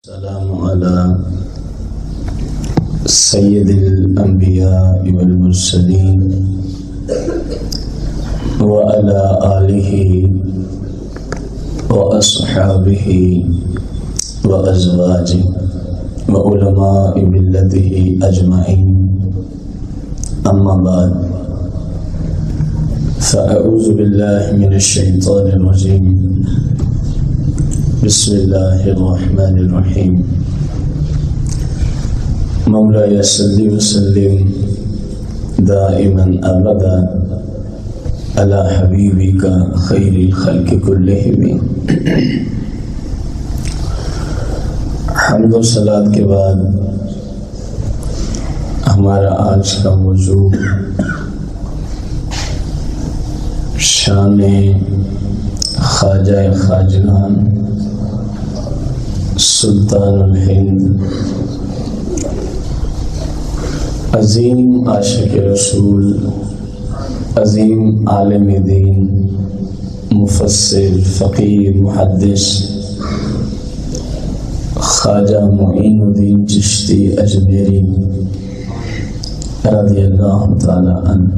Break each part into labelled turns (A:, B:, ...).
A: السلام على سيد الأنبياء والمرسلين وعلى آله وأصحابه وأزواجه وعلماء ملته أجمعين. أما بعد، فأعوذ بالله من الشيطان الرجيم. بسم اللہ الرحمن الرحیم. مولاي صل وسلم دائما ابدا على حبیبک خیر الخلق کلہم. حمد و صلات کے بعد ہمارا آج کا موضوع شان خواجہ خواجگان سلطان الہند، عظیم عاشق رسول، عظیم عالم دین، مفسر، فقیر، محدث خواجہ معین الدین چشتی اجمیری رضی اللہ تعالی عنہ.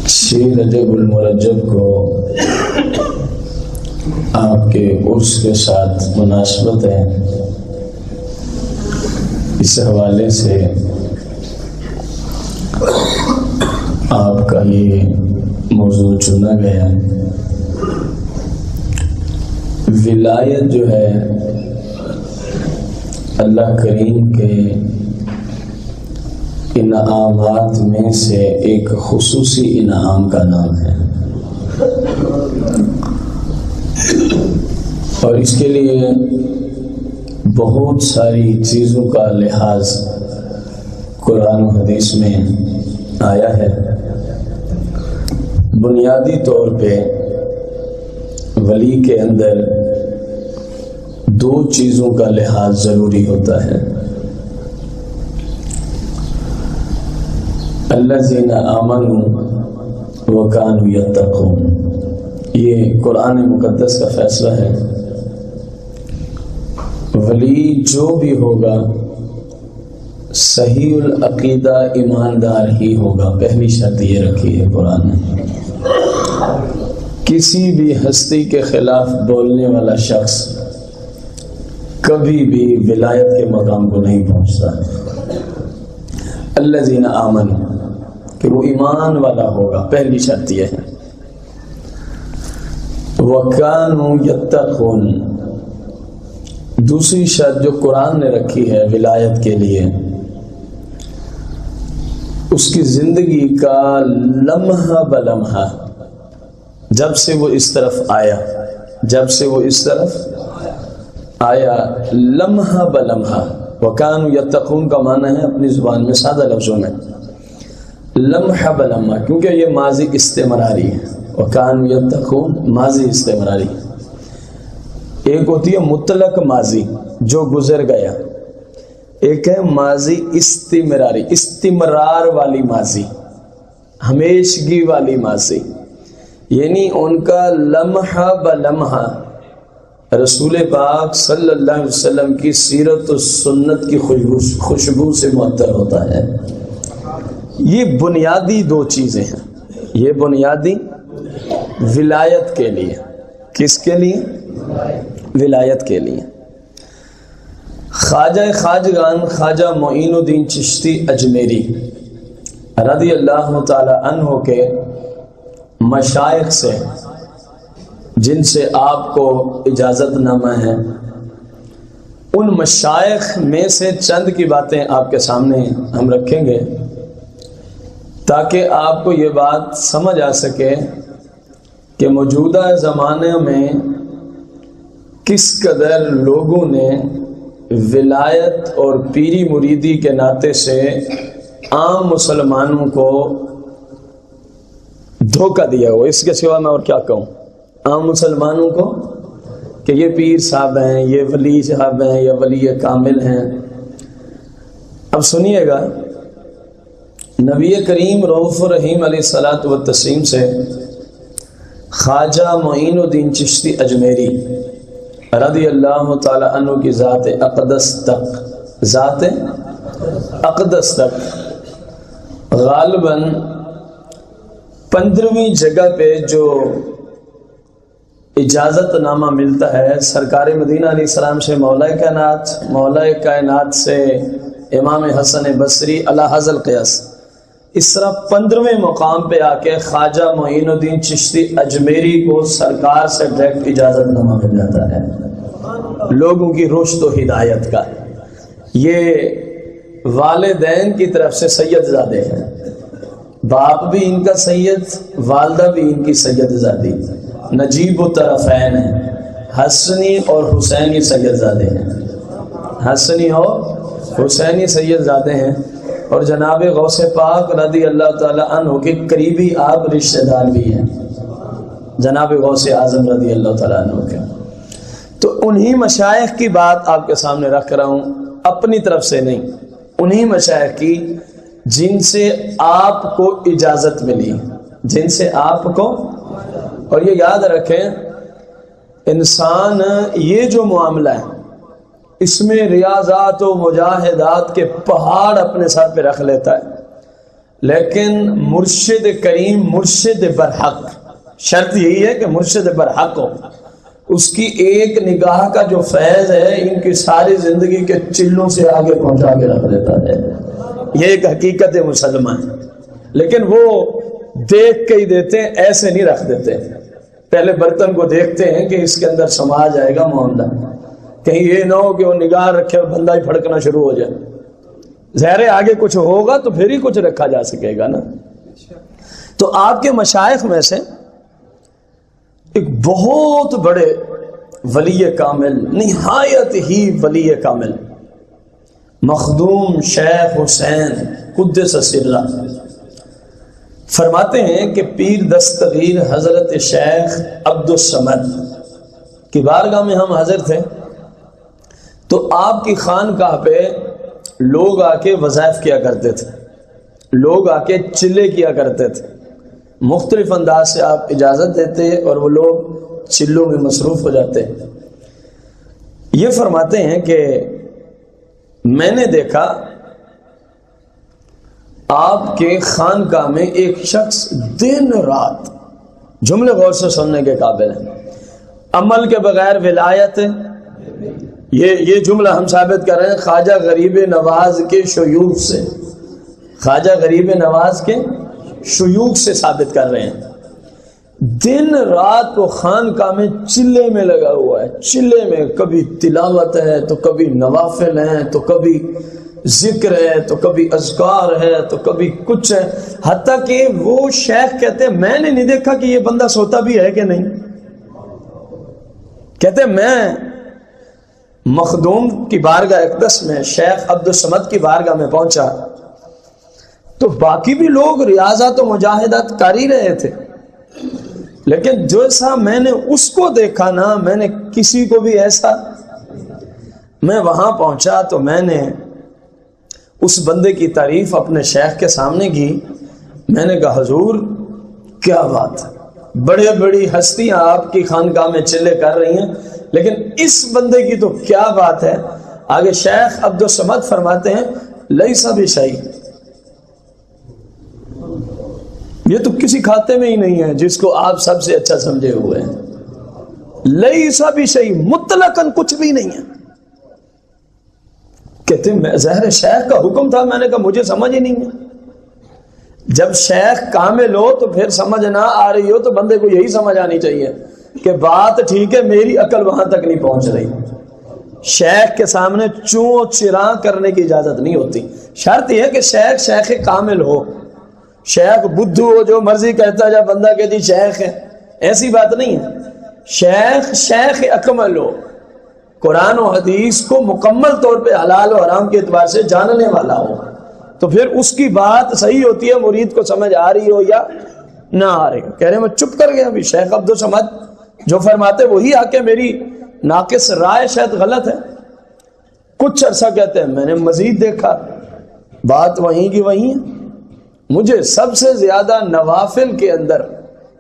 A: شیر رجب المرجب کو آپ کے عرس کے ساتھ مناسبت ہے، اس حوالے سے آپ کا یہ موضوع چنا گیا. ولایت جو ہے اللہ کریم کے انعامات میں سے ایک خصوصی انعام کا نام ہے، اور اس کے لیے بہت ساری چیزوں کا لحاظ قرآن و حدیث میں آیا ہے. بنیادی طور پہ ولی کے اندر دو چیزوں کا لحاظ ضروری ہوتا ہے. الذین آمنوا وکانوا یتقون، یہ قرآن مقدس کا فیصلہ ہے. ولی جو بھی ہوگا صحیح العقیدہ ایماندار ہی ہوگا. پہلی شرط یہ رکھی ہے قرآن نے. کسی بھی ہستی کے خلاف بولنے والا شخص کبھی بھی ولایت کے مقام کو نہیں پہنچتا. الذین آمنوا، کہ وہ ایمان والا ہوگا، پہلی شرط یہ ہے. وَكَانُوا يَتَّقُونَ، دوسری شرط جو قرآن نے رکھی ہے ولایت کے لیے، اس کی زندگی کا لمحہ بلمحہ، جب سے وہ اس طرف آیا لمحہ بلمحہ. وَكَانُوا يَتَّقُونَ کا معنی ہے اپنی زبان میں سادہ لفظوں میں لمحہ بلمحہ، کیونکہ یہ ماضی استمراری ہے. وَكَانُوا يَتَّقُونَ ماضی استمراری. ایک ہوتی ہے مطلق ماضی جو گزر گیا، ایک ہے ماضی استمراری، استمرار والی ماضی، ہمیشگی والی ماضی. یعنی ان کا لمحہ بلمحہ رسول پاک صلی اللہ علیہ وسلم کی سیرت و سنت کی خوشبو سے معطر ہوتا ہے. یہ بنیادی دو چیزیں ہیں. یہ بنیادی ولایت کے لیے. کس کے لیے؟ ولایت کے لیے. خواجہ خواجگان خواجہ معین الدین چشتی اجمیری رضی اللہ تعالی عنہ کے مشائخ سے، جن سے آپ کو اجازت نامہ ہے، ان مشائخ میں سے چند کی باتیں آپ کے سامنے ہم رکھیں گے تاکہ آپ کو یہ بات سمجھ آ سکے کہ موجودہ زمانے میں کس قدر لوگوں نے ولایت اور پیری مریدی کے ناطے سے عام مسلمانوں کو دھوکہ دیا ہو. اس کے سوا میں اور کیا کہوں؟ عام مسلمانوں کو کہ یہ پیر صاحب ہیں، یہ ولی صاحب ہیں، یہ ولی کامل ہیں. اب سنیے گا، نبی کریم رؤوف الرحیم علیہ الصلاۃ والتسلیم سے خواجہ معین الدین چشتی اجمیری رضی اللہ تعالی عنہ کی ذات اقدس تک غالباً 15ویں جگہ پہ جو اجازت نامہ ملتا ہے سرکار مدینہ علیہ السلام سے مولا کائنات سے امام حسن بصری علی حاذا القیاس، اس طرح 15ویں مقام پہ آ کے خواجہ معین الدین چشتی اجمیری کو سرکار سے ڈائریکٹ اجازت نامہ مل جاتا ہے لوگوں کی رشد و ہدایت کا۔ یہ والدین کی طرف سے سید زادے ہیں، باپ بھی ان کا سید، والدہ بھی ان کی سید زادی، نجیب و طرفین ہیں، حسنی اور حسینی سید زادے ہیں، حسنی اور حسینی سید زادے ہیں، اور جناب غوث پاک رضی اللہ تعالی عنہ کے قریبی آپ رشتہ دار بھی ہیں، جناب غوث اعظم رضی اللہ تعالی عنہ کے۔ تو انہی مشائخ کی بات آپ کے سامنے رکھ رہا ہوں، اپنی طرف سے نہیں، انہی مشائخ کی جن سے آپ کو اجازت ملی، جن سے آپ کو۔ اور یہ یاد رکھیں انسان یہ جو معاملہ ہے اس میں ریاضات و مجاہدات کے پہاڑ اپنے سر پہ رکھ لیتا ہے، لیکن مرشد کریم مرشد برحق، شرط یہی ہے کہ مرشد برحق ہو، اس کی ایک نگاہ کا جو فیض ہے ان کی ساری زندگی کے چلوں سے آگے پہنچا کے رکھ دیتا ہے۔ یہ ایک حقیقت مسلمہ ہے، لیکن وہ دیکھ کے ہی دیتے ہیں، ایسے نہیں رکھ دیتے۔ پہلے برتن کو دیکھتے ہیں کہ اس کے اندر سما جائے گا معاملہ، کہیں یہ نہ ہو کہ وہ نگاہ رکھے اور بندہ ہی پھڑکنا شروع ہو جائے، ظاہر آگے کچھ ہوگا تو پھر ہی کچھ رکھا جا سکے گا نا۔ تو آپ کے مشائخ میں سے ایک بہت بڑے ولی کامل، نہایت ہی ولی کامل، مخدوم شیخ حسین قدس سرہ، فرماتے ہیں کہ پیر دستگیر حضرت شیخ عبدالصمد کی بارگاہ میں ہم حاضر تھے، تو آپ کی خانقاہ پہ لوگ آ کے وظائف کیا کرتے تھے، لوگ آ کے چلے کیا کرتے تھے، مختلف انداز سے آپ اجازت دیتے اور وہ لوگ چلوں میں مصروف ہو جاتے۔ یہ فرماتے ہیں کہ میں نے دیکھا آپ کے خانقاہ میں ایک شخص دن رات، جملے غور سے سننے کے قابل ہیں، عمل کے بغیر ولایت، یہ جملہ ہم ثابت کر رہے ہیں خواجہ غریب نواز کے شیوخ سے، خواجہ غریب نواز کے شیوخ سے ثابت کر رہے ہیں۔ دن رات وہ خانقاہ میں چلے میں لگا ہوا ہے، چلے میں کبھی تلاوت ہے تو کبھی نوافل ہیں تو کبھی ذکر ہے تو کبھی اذکار ہے تو کبھی کچھ ہے، حتیٰ کہ وہ شیخ کہتے ہیں میں نے نہیں دیکھا کہ یہ بندہ سوتا بھی ہے کہ نہیں، کہتے ہیں میں مخدوم کی بارگاہ اقدس میں شیخ عبدالصمد کی بارگاہ میں پہنچا تو باقی بھی لوگ ریاضات و مجاہدات کر ہی رہے تھے، لیکن جیسا میں نے اس کو دیکھا نا، میں نے کسی کو بھی ایسا، میں وہاں پہنچا تو میں نے اس بندے کی تعریف اپنے شیخ کے سامنے کی، میں نے کہا حضور کیا بات ہے، بڑے بڑی ہستیاں آپ کی خانقاہ میں چلے کر رہی ہیں، لیکن اس بندے کی تو کیا بات ہے۔ آگے شیخ عبدالصمد فرماتے ہیں لیسا بشیء، یہ تو کسی کھاتے میں ہی نہیں ہے جس کو آپ سب سے اچھا سمجھے ہوئے ہیں، لیسا بشیء، مطلقاً کچھ بھی نہیں ہے۔ کہتے ہیں ظاہر شیخ کا حکم تھا، میں نے کہا مجھے سمجھ ہی نہیں ہے۔ جب شیخ کامل ہو تو پھر سمجھ نہ آ رہی ہو تو بندے کو یہی سمجھ آنی چاہیے کہ بات ٹھیک ہے، میری عقل وہاں تک نہیں پہنچ رہی۔ شیخ کے سامنے چوں چراں کرنے کی اجازت نہیں ہوتی، شرط یہ ہے کہ شیخ کامل ہو، شیخ بدھو ہو جو مرضی کہتا جا بندہ کہتی شیخ ہے، ایسی بات نہیں ہے۔ شیخ اکمل ہو، قرآن و حدیث کو مکمل طور پہ حلال و حرام کے اعتبار سے جاننے والا ہو، تو پھر اس کی بات صحیح ہوتی ہے، مرید کو سمجھ آ رہی ہو یا نہ آ رہی ہو۔ کہہ رہے میں چپ کر گیا، ابھی شیخ عبدالصمد جو فرماتے وہی آ کے میری ناقص رائے شاید غلط ہے۔ کچھ عرصہ کہتے ہیں میں نے مزید دیکھا، بات وہیں کی وہیں ہے۔ مجھے سب سے زیادہ نوافل کے اندر،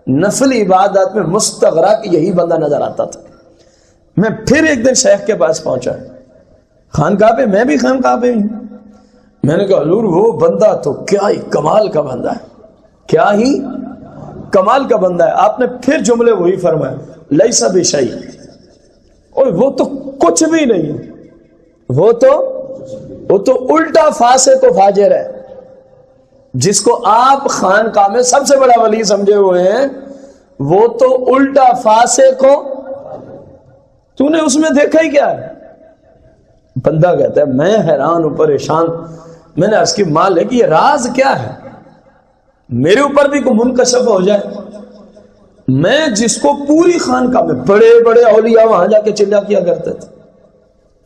A: نفل عبادات میں مستغرق یہی بندہ نظر آتا تھا۔ میں پھر ایک دن شیخ کے پاس پہنچا، خانقاہ پہ، میں بھی خانقاہ پہ ہوں. میں نے کہا حضور وہ بندہ تو کیا ہی کمال کا بندہ ہے، کیا ہی کمال کا بندہ ہے. آپ نے پھر جملے وہی فرمائے، لیسا بشیء، اور وہ تو کچھ بھی نہیں ہے، وہ تو الٹا فاسق و فاجر ہے. جس کو آپ خانقاہ میں سب سے بڑا ولی سمجھے ہوئے ہیں، وہ تو الٹا فاسق ہو. تو نے اس میں دیکھا ہی کیا ہے؟ بندہ کہتا ہے میں حیران ہوں، پریشان. میں نے عرض کی مالک یہ راز کیا ہے، میرے اوپر بھی کوئی منکشف ہو جائے. میں جس کو پوری خانقاہ میں بڑے بڑے اولیاء وہاں جا کے چلا کیا کرتے تھے،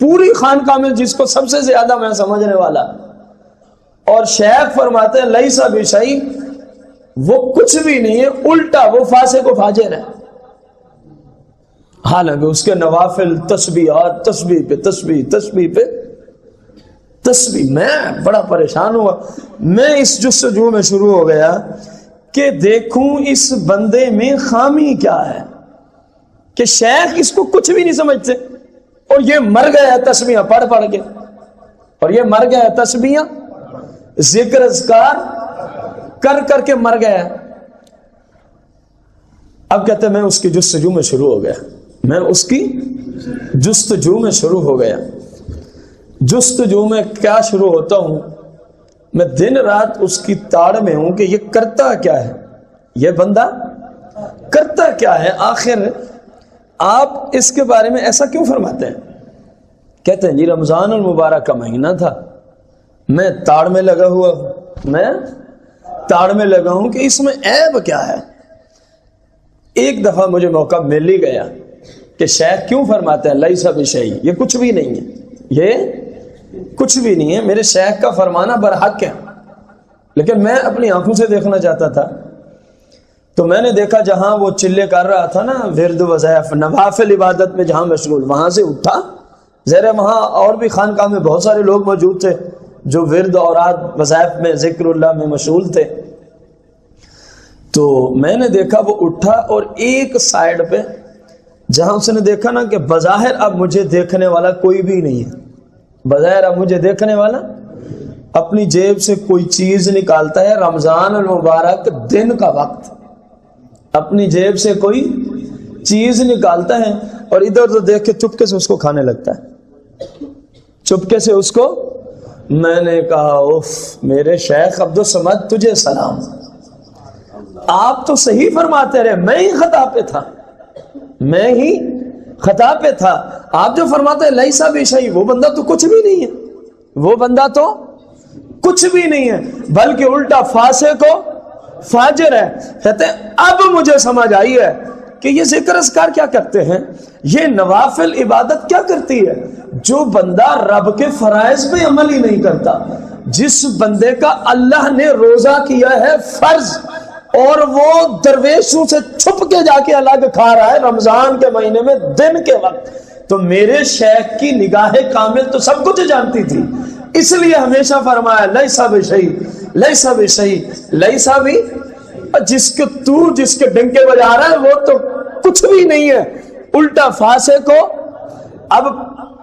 A: پوری خانقاہ میں جس کو سب سے زیادہ میں سمجھنے والا، اور شیخ فرماتے ہیں لیسا بشیء، وہ کچھ بھی نہیں ہے، الٹا وہ فاسق و فاجر ہے. حالانکہ اس کے نوافل تسبیحات، تسبیح پہ تسبیح، تسبیح پہ تسبیح. میں بڑا پریشان ہوا. میں اس جستجو میں شروع ہو گیا کہ دیکھوں اس بندے میں خامی کیا ہے کہ شیخ اس کو کچھ بھی نہیں سمجھتے، اور یہ مر گیا تسبیحاں پڑھ پڑھ کے، اور یہ مر گیا تسبیحاں ذکر اذکار کر کر کے مر گیا. اب کہتے ہیں میں اس کی جستجو میں شروع ہو گیا، میں اس کی جستجو میں شروع ہو گیا. جستجو میں کیا شروع ہوتا ہوں، میں دن رات اس کی تاڑ میں ہوں کہ یہ کرتا کیا ہے، یہ بندہ کرتا کیا ہے. آخر آپ اس کے بارے میں ایسا کیوں فرماتے ہیں؟ کہتے ہیں جی رمضان المبارک کا مہینہ تھا، میں تاڑ میں لگا ہوا ہوں، میں تاڑ میں لگا ہوں کہ اس میں عیب کیا ہے. ایک دفعہ مجھے موقع مل ہی گیا کہ شیخ کیوں فرماتے ہیں لیسا بشیء، یہ کچھ بھی نہیں ہے، یہ کچھ بھی نہیں ہے. میرے شیخ کا فرمانا برحق ہے، لیکن میں اپنی آنکھوں سے دیکھنا چاہتا تھا. تو میں نے دیکھا جہاں وہ چلے کر رہا تھا نا، ورد وظائف نوافل عبادت میں جہاں مشغول، وہاں سے اٹھا. ذرا وہاں اور بھی خانقاہ میں بہت سارے لوگ موجود تھے جو ورد اوراد وظائف میں ذکر اللہ میں مشغول تھے. تو میں نے دیکھا وہ اٹھا، اور ایک سائیڈ پہ جہاں اس نے دیکھا نا کہ بظاہر اب مجھے دیکھنے والا کوئی بھی نہیں ہے، بظاہر اب مجھے دیکھنے والا، اپنی جیب سے کوئی چیز نکالتا ہے، رمضان المبارک دن کا وقت، اپنی جیب سے کوئی چیز نکالتا ہے اور ادھر ادھر دیکھ کے چپکے سے اس کو کھانے لگتا ہے، چپکے سے اس کو. میں نے کہا اوف میرے شیخ عبدالصمد تجھے سلام، آپ تو صحیح فرماتے رہے، میں ہی خطا پہ تھا، میں ہی خطا پہ تھا. آپ جو فرماتے ہیں لیسا بشیء، وہ بندہ تو کچھ بھی نہیں ہے، وہ بندہ تو کچھ بھی نہیں ہے، بلکہ الٹا فاسق و فاجر ہے. کہتے ہیں اب مجھے سمجھ آئی ہے کہ یہ ذکر اذکار کیا کرتے ہیں، یہ نوافل عبادت کیا کرتی ہے. جو بندہ رب کے فرائض پہ عمل ہی نہیں کرتا، جس بندے کا اللہ نے روزہ کیا ہے فرض، اور وہ درویشوں سے چھپ کے جا کے الگ کھا رہا ہے رمضان کے مہینے میں دن کے وقت، تو میرے شیخ کی نگاہ کامل تو سب کچھ جانتی تھی. اس لیے ہمیشہ فرمایا لیسا بشیء، لیسا بشیء، لیسا بھی. جس کے ڈنکے بجا رہا ہے وہ تو کچھ بھی نہیں ہے، الٹا فاسق کو. اب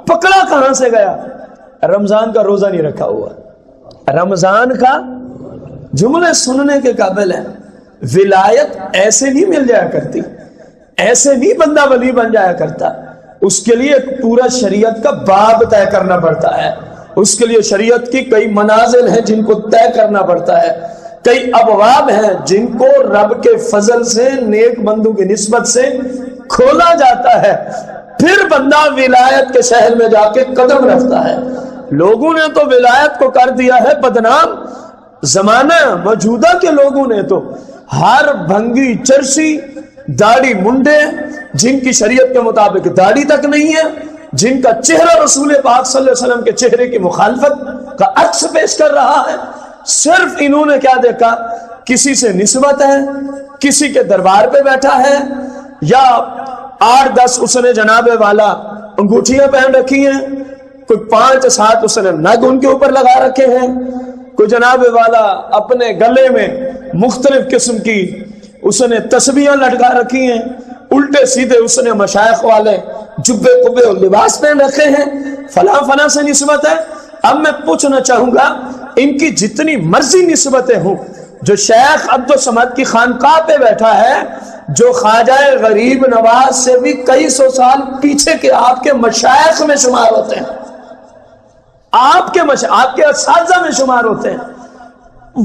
A: پکڑا کہاں سے گیا؟ رمضان کا روزہ نہیں رکھا ہوا، رمضان کا جملے سننے کے قابل ہے. ولایت ایسے نہیں مل جایا کرتی، ایسے نہیں بندہ ولی بن جایا کرتا. اس کے لیے ایک پورا شریعت کا باب طے کرنا پڑتا ہے، اس کے لیے شریعت کی کئی منازل ہیں جن کو طے کرنا پڑتا ہے، کئی ابواب ہیں جن کو رب کے فضل سے نیک بندوں کی نسبت سے کھولا جاتا ہے. پھر بندہ ولایت کے شہر میں جا کے قدم رکھتا ہے. لوگوں نے تو ولایت کو کر دیا ہے بدنام. زمانہ موجودہ کے لوگوں نے تو ہر بھنگی چرسی داڑھی منڈے جن کی شریعت کے مطابق داڑھی تک نہیں ہے، جن کا چہرہ رسول پاک صلی اللہ علیہ وسلم کے چہرے کی مخالفت کا عکس پیش کر رہا ہے، صرف انہوں نے کیا دیکھا، کسی سے نسبت ہے، کسی کے دربار پہ بیٹھا ہے، یا 8-10 اس نے جناب والا انگوٹھیاں پہن رکھی ہیں، کوئی 5-7 اس نے نگ ان کے اوپر لگا رکھے ہیں، کوئی جناب والا اپنے گلے میں مختلف قسم کی اس نے تسبیحاں لٹکا رکھی ہیں، الٹے سیدھے اس نے مشائخ والے جبے قبے اور لباس پہن رکھے ہیں، فلاں فلاں سے نسبت ہے۔ اب میں پوچھنا چاہوں گا ان کی جتنی مرضی نسبتیں ہوں، جو شیخ عبدالصمد کی خانقاہ پہ بیٹھا ہے، جو خواجہ غریب نواز سے بھی کئی سو سال پیچھے کے آپ کے مشائخ میں شمار ہوتے ہیں، آپ کے اساتذہ میں شمار ہوتے ہیں،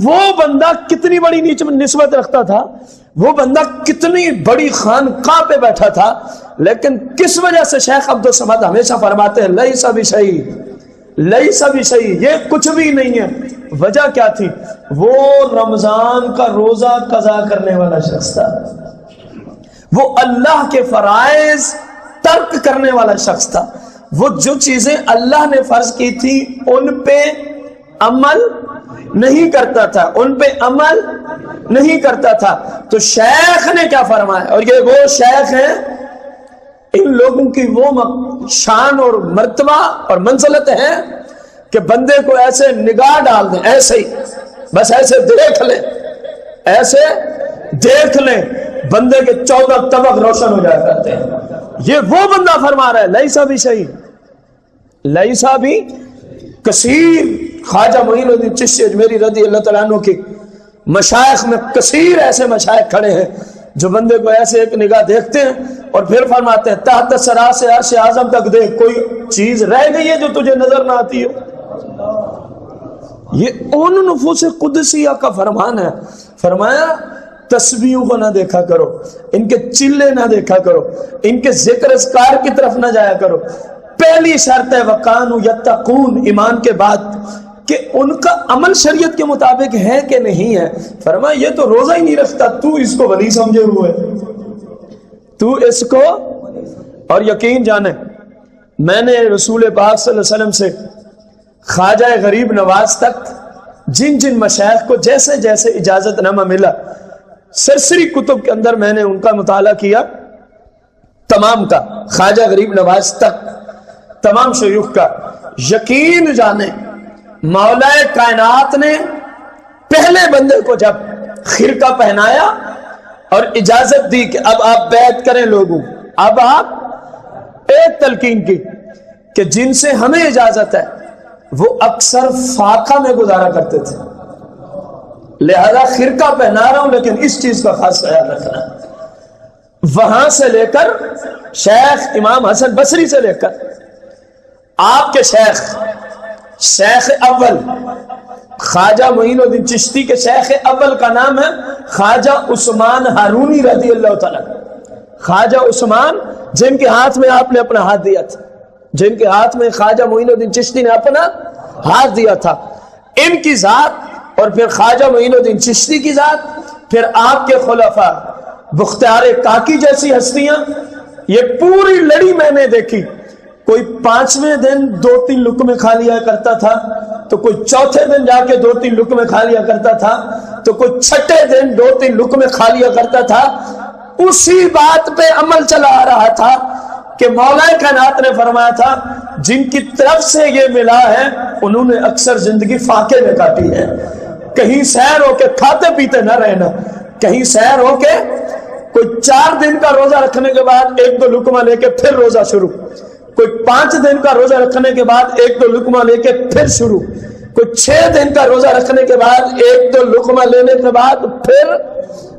A: وہ بندہ کتنی بڑی نسبت رکھتا تھا، وہ بندہ کتنی بڑی خانقاہ پہ بیٹھا تھا، لیکن کس وجہ سے شیخ عبدالصمد ہمیشہ فرماتے ہیں لیس بشیء، لیس بشیء، یہ کچھ بھی نہیں ہے۔ وجہ کیا تھی؟ وہ رمضان کا روزہ قضا کرنے والا شخص تھا، وہ اللہ کے فرائض ترک کرنے والا شخص تھا، وہ جو چیزیں اللہ نے فرض کی تھی ان پہ عمل نہیں کرتا تھا، ان پہ عمل نہیں کرتا تھا۔ تو شیخ نے کیا فرمایا، اور یہ وہ شیخ ہیں، ان لوگوں کی وہ شان اور مرتبہ اور منزلت ہے کہ بندے کو ایسے نگاہ ڈال دیں، ایسے ہی بس ایسے دیکھ لیں، ایسے دیکھ لیں، بندے کے 14 طبق روشن ہو جایا کرتے ہیں۔ یہ وہ بندہ فرما رہا ہے لیسا بھی صحیح، لیسا بھی کثیر۔ خواجہ معین الدین چشتی اجمیری رضی اللہ تعالیٰ عنہ کی مشائخ میں کثیر ایسے مشائخ کھڑے ہیں جو بندے کو ایسے ایک نگاہ دیکھتے ہیں اور پھر فرماتے ہیں تحت سرا سے عرش اعظم تک دیکھ، کوئی چیز رہ گئی ہے جو تجھے نظر نہ آتی ہو۔ یہ ان نفوس قدسیہ کا فرمان ہے۔ فرمایا تسبیحوں کو نہ دیکھا کرو، ان کے چلے نہ دیکھا کرو، ان کے ذکر اذکار کی طرف نہ جایا کرو۔ پہلی شرط ہے وَقَانُوا يَتَّقُونَ، ایمان کے بعد کہ ان کا عمل شریعت کے مطابق ہے کہ نہیں ہے۔ فرمایا یہ تو روزہ ہی نہیں رکھتا، تو اس کو ولی سمجھے ہوئے، تو اس کو۔ اور یقین جانے میں نے رسول پاک صلی اللہ علیہ وسلم سے خواجہ غریب نواز تک جن جن مشائخ کو جیسے جیسے اجازت نامہ ملا، سرسری کتب کے اندر میں نے ان کا مطالعہ کیا، تمام کا، خواجہ غریب نواز تک تمام شیوخ کا۔ یقین جانے مولا کائنات نے پہلے بندے کو جب خرقہ پہنایا اور اجازت دی کہ اب آپ بیعت کریں لوگوں، اب آپ ایک تلقین کی کہ جن سے ہمیں اجازت ہے وہ اکثر فاقہ میں گزارا کرتے تھے، لہذا خرقہ پہنا رہا ہوں لیکن اس چیز کا خاص خیال رکھنا۔ وہاں سے لے کر شیخ امام حسن بصری سے لے کر آپ کے شیخ اول خواجہ معین الدین چشتی کے شیخ اول کا نام ہے خواجہ عثمان ہارونی رضی اللہ تعالیٰ۔ خواجہ عثمان جن کے ہاتھ میں آپ نے اپنا ہاتھ دیا تھا، جن کے ہاتھ میں خواجہ معین الدین چشتی نے اپنا ہاتھ دیا تھا، ان کی ذات اور پھر خواجہ معین الدین چشتی کی ذات، پھر آپ کے خلفاء بختیار کاکی جیسی ہستیاں، یہ پوری لڑی میں نے دیکھی۔ کوئی 5ویں دن 2-3 لقمے کھا لیا کرتا تھا، تو کوئی 4تھے دن جا کے 2-3 لقمے کھا لیا کرتا تھا، تو کوئی 6ٹھے دن 2-3 لقمے کھا لیا کرتا تھا۔ اسی بات پہ عمل چلا آ رہا تھا کہ مولا کائنات نے فرمایا تھا جن کی طرف سے یہ ملا ہے انہوں نے اکثر زندگی فاقے میں کاٹی ہے۔ کہیں سیر ہو کے کھاتے پیتے نہ رہنا، کہیں سیر ہو کے کوئی 4 دن کا روزہ رکھنے کے بعد 1-2 لقمہ لے کے پھر روزہ شروع، کوئی 5 دن کا روزہ رکھنے کے بعد 1-2 لقمہ لے کے پھر شروع، کوئی 6 دن کا روزہ رکھنے کے بعد 1-2 لقمہ لینے کے بعد پھر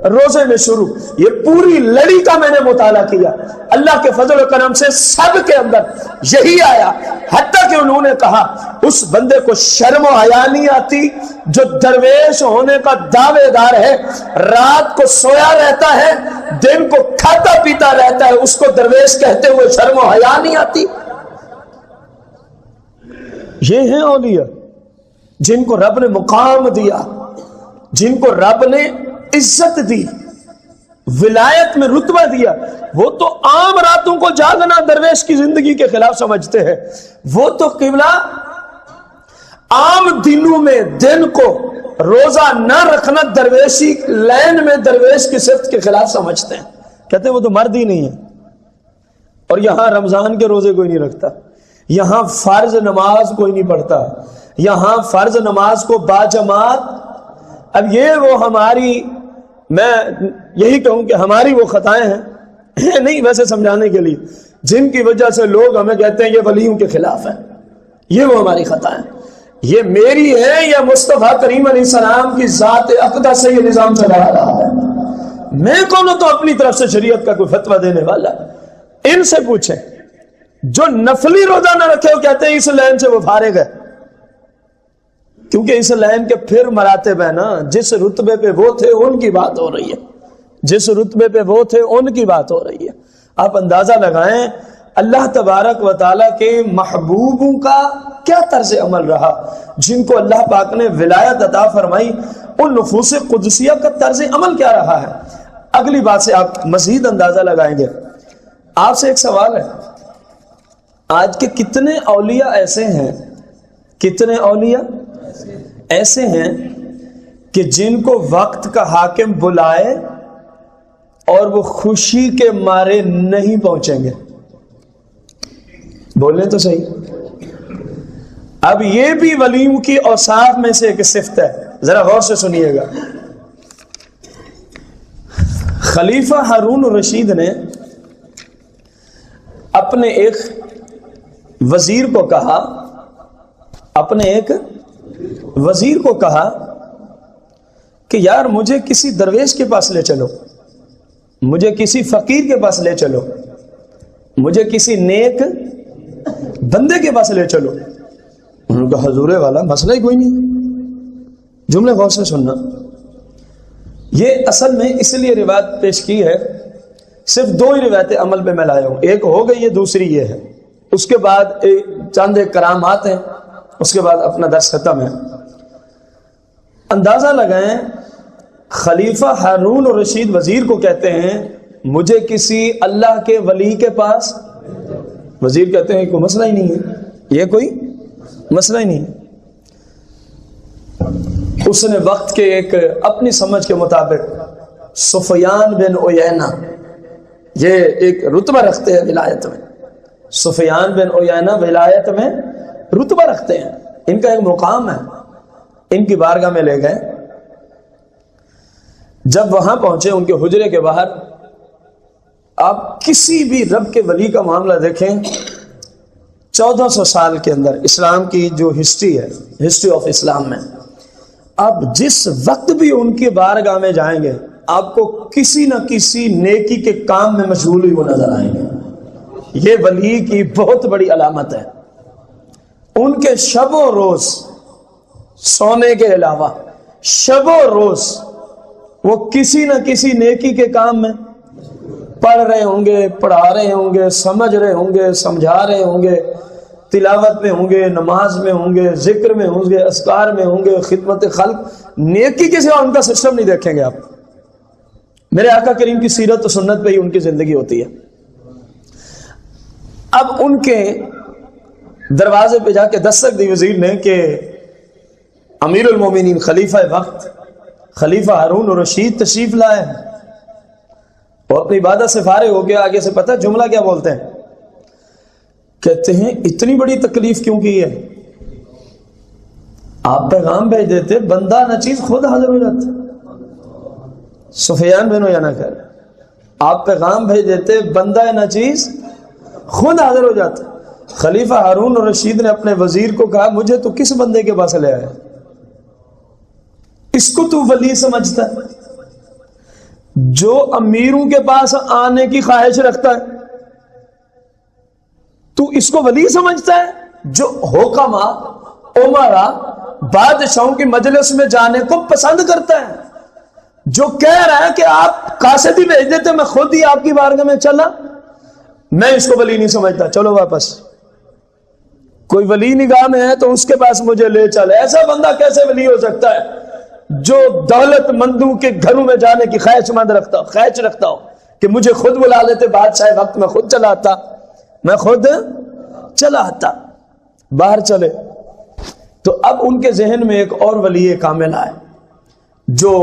A: روزے میں شروع۔ یہ پوری لڑی کا میں نے مطالعہ کیا، اللہ کے فضل و کرم سے سب کے اندر یہی آیا، حتیٰ کہ انہوں نے کہا اس بندے کو شرم و حیا نہیں آتی جو درویش ہونے کا دعوے دار ہے، رات کو سویا رہتا ہے، دن کو کھاتا پیتا رہتا ہے، اس کو درویش کہتے ہوئے شرم و حیا نہیں آتی۔ یہ ہیں اولیاء جن کو رب نے مقام دیا، جن کو رب نے عزت دی، ولایت میں رتبہ دیا۔ وہ تو عام راتوں کو جاگنا درویش کی زندگی کے خلاف سمجھتے ہیں، وہ تو قبلہ عام دنوں میں دن کو روزہ نہ رکھنا درویشی لین میں درویش کی صفت کے خلاف سمجھتے ہیں، کہتے ہیں وہ تو مرد ہی نہیں ہے۔ اور یہاں رمضان کے روزے کوئی نہیں رکھتا، یہاں فرض نماز کوئی نہیں پڑھتا، یہاں فرض نماز کو باجماعت۔ اب یہ وہ ہماری، میں یہی کہوں کہ ہماری وہ خطائیں ہیں نہیں ویسے سمجھانے کے لیے جن کی وجہ سے لوگ ہمیں کہتے ہیں یہ ولیوں کے خلاف ہے، یہ وہ ہماری خطا ہے، یہ میری ہے یا مصطفیٰ کریم علیہ السلام کی ذات اقدس سے یہ نظام چلا رہا ہے؟ میں کون ہوں تو اپنی طرف سے شریعت کا کوئی فتویٰ دینے والا؟ ان سے پوچھیں جو نفلی روزہ نہ رکھے وہ کہتے ہیں اس لائن سے وہ فارغ ہے، کیونکہ اس لائن کے پھر مراتب ہیں نا، جس رتبے پہ وہ تھے ان کی بات ہو رہی ہے، جس رتبے پہ وہ تھے ان کی بات ہو رہی ہے۔ آپ اندازہ لگائیں اللہ تبارک و تعالیٰ کے محبوبوں کا کیا طرز عمل رہا، جن کو اللہ پاک نے ولایت عطا فرمائی، ان نفوس قدسیہ کا طرز عمل کیا رہا ہے۔ اگلی بات سے آپ مزید اندازہ لگائیں گے۔ آپ سے ایک سوال ہے، آج کے کتنے اولیاء ایسے ہیں، کتنے اولیاء ایسے ہیں کہ جن کو وقت کا حاکم بلائے اور وہ خوشی کے مارے نہیں پہنچیں گے؟ بولیں تو صحیح۔ اب یہ بھی ولیوں کی اوصاف میں سے ایک صفت ہے، ذرا غور سے سنیے گا۔ خلیفہ ہارون الرشید نے اپنے ایک وزیر کو کہا، اپنے ایک وزیر کو کہا کہ یار مجھے کسی درویش کے پاس لے چلو، مجھے کسی فقیر کے پاس لے چلو، مجھے کسی نیک بندے کے پاس لے چلو۔ انہوں نے کہا حضور والا مسئلہ ہی کوئی نہیں۔ جملے غور سے سننا، یہ اصل میں اس لیے روایت پیش کی ہے، صرف دو ہی روایتیں عمل پہ میں لایا ہوں، ایک ہو گئی ہے، دوسری یہ ہے، اس کے بعد چند کرامات ہیں، اس کے بعد اپنا درس ختم ہے۔ اندازہ لگائیں خلیفہ ہارون الرشید وزیر کو کہتے ہیں مجھے کسی اللہ کے ولی کے پاس، وزیر کہتے ہیں کوئی مسئلہ ہی نہیں ہے، یہ کوئی مسئلہ ہی نہیں ہے۔ اس نے وقت کے ایک اپنی سمجھ کے مطابق سفیان بن عیینہ، یہ ایک رتبہ رکھتے ہیں ولایت میں، سفیان بن عیینہ ولایت میں رتبہ رکھتے ہیں، ان کا ایک مقام ہے، ان کی بارگاہ میں لے گئے۔ جب وہاں پہنچے ان کے حجرے کے باہر، آپ کسی بھی رب کے ولی کا معاملہ دیکھیں، 1400 سال کے اندر اسلام کی جو ہسٹری ہے، ہسٹری آف اسلام میں، آپ جس وقت بھی ان کی بارگاہ میں جائیں گے آپ کو کسی نہ کسی نیکی کے کام میں مشغول ہوئے نظر آئیں گے۔ یہ ولی کی بہت بڑی علامت ہے۔ ان کے شب و روز سونے کے علاوہ شب و روز وہ کسی نہ کسی نیکی کے کام میں پڑھ رہے ہوں گے، پڑھا رہے ہوں گے، سمجھ رہے ہوں گے، سمجھا رہے ہوں گے، تلاوت میں ہوں گے، نماز میں ہوں گے، ذکر میں ہوں گے، اذکار میں ہوں گے، خدمت خلق، نیکی کے سوا ان کا سسٹم نہیں دیکھیں گے آپ۔ میرے آقا کریم کی سیرت و سنت پہ ہی ان کی زندگی ہوتی ہے۔ اب ان کے دروازے پہ جا کے دستک دی وزیر نے کہ امیر المومنین خلیفہ وقت خلیفہ ہارون الرشید تشریف لائے، وہ اپنی عبادت سے فارغ ہو گیا۔ آگے سے پتہ جملہ کیا بولتے ہیں؟ کہتے ہیں اتنی بڑی تکلیف کیوں کی ہے؟ آپ پیغام بھیج دیتے، بندہ نہ چیز خود حاضر ہو جاتا۔ سفیان بن عیینہ کہہ رہے آپ پیغام بھیج دیتے، بندہ نہ چیز خود حاضر ہو جاتا۔ خلیفہ ہارون الرشید نے اپنے وزیر کو کہا مجھے تو کس بندے کے پاس لے آیا، اس کو تو ولی سمجھتا ہے؟ جو امیروں کے پاس آنے کی خواہش رکھتا ہے تو اس کو ولی سمجھتا ہے؟ جو حکما عمرا بادشاہوں کی مجلس میں جانے کو پسند کرتا ہے، جو کہہ رہا ہے کہ آپ قاصدی بھیج دیتے میں خود ہی آپ کی بارگاہ میں چلا، میں اس کو ولی نہیں سمجھتا، چلو واپس۔ کوئی ولی نگاہ میں ہے تو اس کے پاس مجھے لے چل۔ ایسا بندہ کیسے ولی ہو سکتا ہے جو دولت مندوں کے گھروں میں جانے کی خواہش مند رکھتا ہو کہ مجھے خود بلا لیتے بادشاہ وقت، میں خود چلا آتا، باہر چلے۔ تو اب ان کے ذہن میں ایک اور ولی کامل آئے جو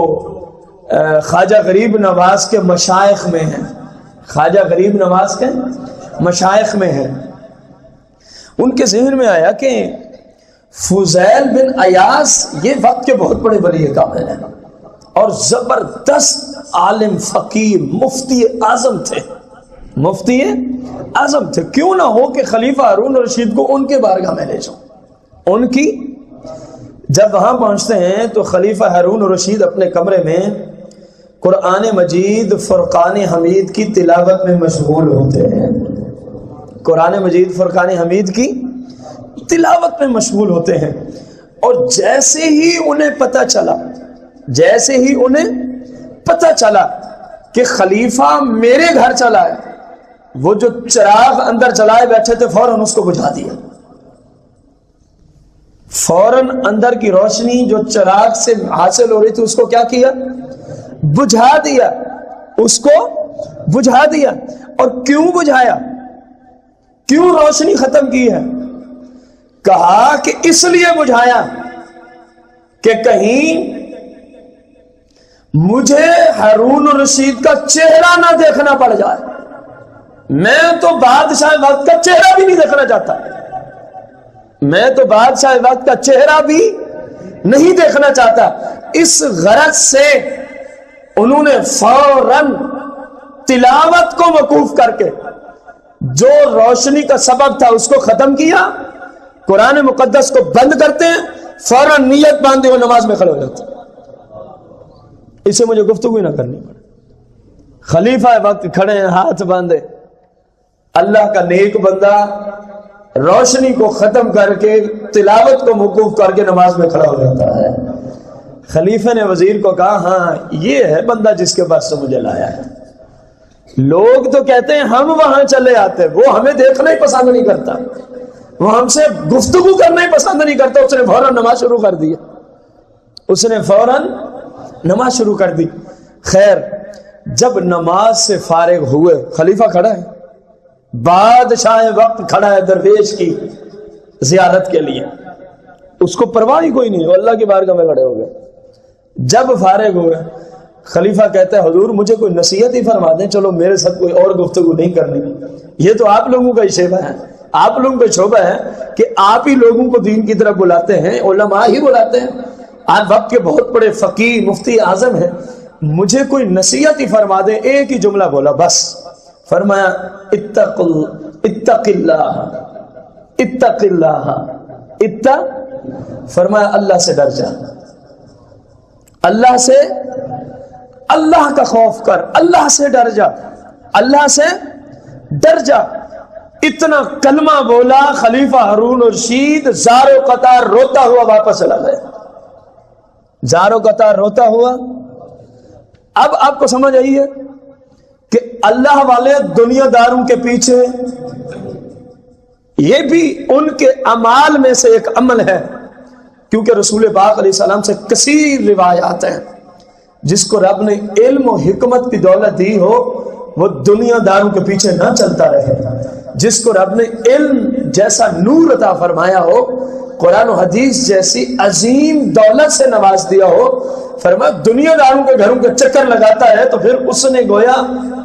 A: خواجہ غریب نواز کے مشائخ میں ہیں، خواجہ غریب نواز کے مشائخ میں ہیں۔ ان کے ذہن میں آیا کہ فضیل بن ایاس یہ وقت کے بہت بڑے ولی کامل ہیں اور زبردست عالم فقیر مفتی اعظم تھے، مفتی عزم تھے کیوں نہ ہو کہ خلیفہ ہارون رشید کو ان کے بارگاہ میں لے جاؤں. ان کی جب وہاں پہنچتے ہیں تو خلیفہ ہارون رشید اپنے کمرے میں قرآن مجید فرقان حمید کی تلاوت میں مشغول ہوتے ہیں. قرآن مجید فرقان حمید کی تلاوت میں مشغول ہوتے ہیں. اور جیسے ہی انہیں پتہ چلا کہ خلیفہ میرے گھر چلا ہے، وہ جو چراغ اندر جلائے بیٹھے تھے فوراً اس کو بجھا دیا. فوراً اندر کی روشنی جو چراغ سے حاصل ہو رہی تھی اس کو کیا کیا؟ بجھا دیا. اس کو بجھا دیا. اور کیوں بجھایا؟ کیوں روشنی ختم کی ہے؟ کہا کہ اس لیے بجھایا کہ کہیں مجھے ہارون رشید کا چہرہ نہ دیکھنا پڑ جائے. میں تو بادشاہ وقت کا چہرہ بھی نہیں دیکھنا چاہتا. میں تو بادشاہ وقت کا چہرہ بھی نہیں دیکھنا چاہتا. اس غرض سے انہوں نے فوراً تلاوت کو موقوف کر کے جو روشنی کا سبب تھا اس کو ختم کیا. قرآن مقدس کو بند کرتے ہیں، فوراً نیت باندھے ہوئے نماز میں کھڑے ہو جاتے ہیں. اسے مجھے گفتگو نہ کرنی پڑے. خلیفہ وقت کھڑے ہیں ہاتھ باندھے، اللہ کا نیک بندہ روشنی کو ختم کر کے تلاوت کو موقوف کر کے نماز میں کھڑا ہو جاتا ہے. خلیفہ نے وزیر کو کہا ہاں یہ ہے بندہ جس کے پاس سے مجھے لایا ہے. لوگ تو کہتے ہیں ہم وہاں چلے آتے، وہ ہمیں دیکھنا ہی پسند نہیں کرتا، وہ ہم سے گفتگو کرنا ہی پسند نہیں کرتا. اس نے فوراً نماز شروع کر دی. اس نے فوراً نماز شروع کر دی. خیر جب نماز سے فارغ ہوئے، خلیفہ کھڑا ہے، بادشاہ وقت کھڑا ہے درویش کی زیارت کے لیے، اس کو پرواہ ہی کوئی نہیں، وہ اللہ کی بارگاہ میں کھڑے ہو گئے. جب فارغ ہوئے خلیفہ کہتا ہے حضور مجھے کوئی نصیحت ہی فرما دیں، چلو میرے ساتھ کوئی اور گفتگو نہیں کرنی. یہ تو آپ لوگوں کا ہی شعبہ ہے، آپ لوگوں کا شعبہ ہے کہ آپ ہی لوگوں کو دین کی طرف بلاتے ہیں، علماء ہی بلاتے ہیں، آپ وقت کے بہت بڑے فقیہ مفتی اعظم ہیں، مجھے کوئی نصیحت ہی فرما دیں. ایک ہی جملہ بولا بس، فرمایا اتق اللہ، فرمایا اللہ سے ڈر جا، اللہ سے، اللہ کا خوف کر، اللہ سے ڈر جا، اللہ سے ڈر جا. اتنا کلمہ بولا خلیفہ ہارون رشید زار و قطار روتا ہوا واپس چلا گیا. زار و قطار روتا ہوا. اب آپ کو سمجھ آئی ہے کہ اللہ والے دنیا داروں کے پیچھے، یہ بھی ان کے اعمال میں سے ایک عمل ہے، کیونکہ رسول پاک علیہ السلام سے کثیر روایات ہیں. جس کو رب نے علم و حکمت کی دولت دی ہو وہ دنیا داروں کے پیچھے نہ چلتا رہے. جس کو رب نے علم جیسا نور عطا فرمایا ہو، قرآن و حدیث جیسی عظیم دولت سے نواز دیا ہو، فرمایا دنیا داروں کے گھروں کے چکر لگاتا ہے تو پھر اس نے گویا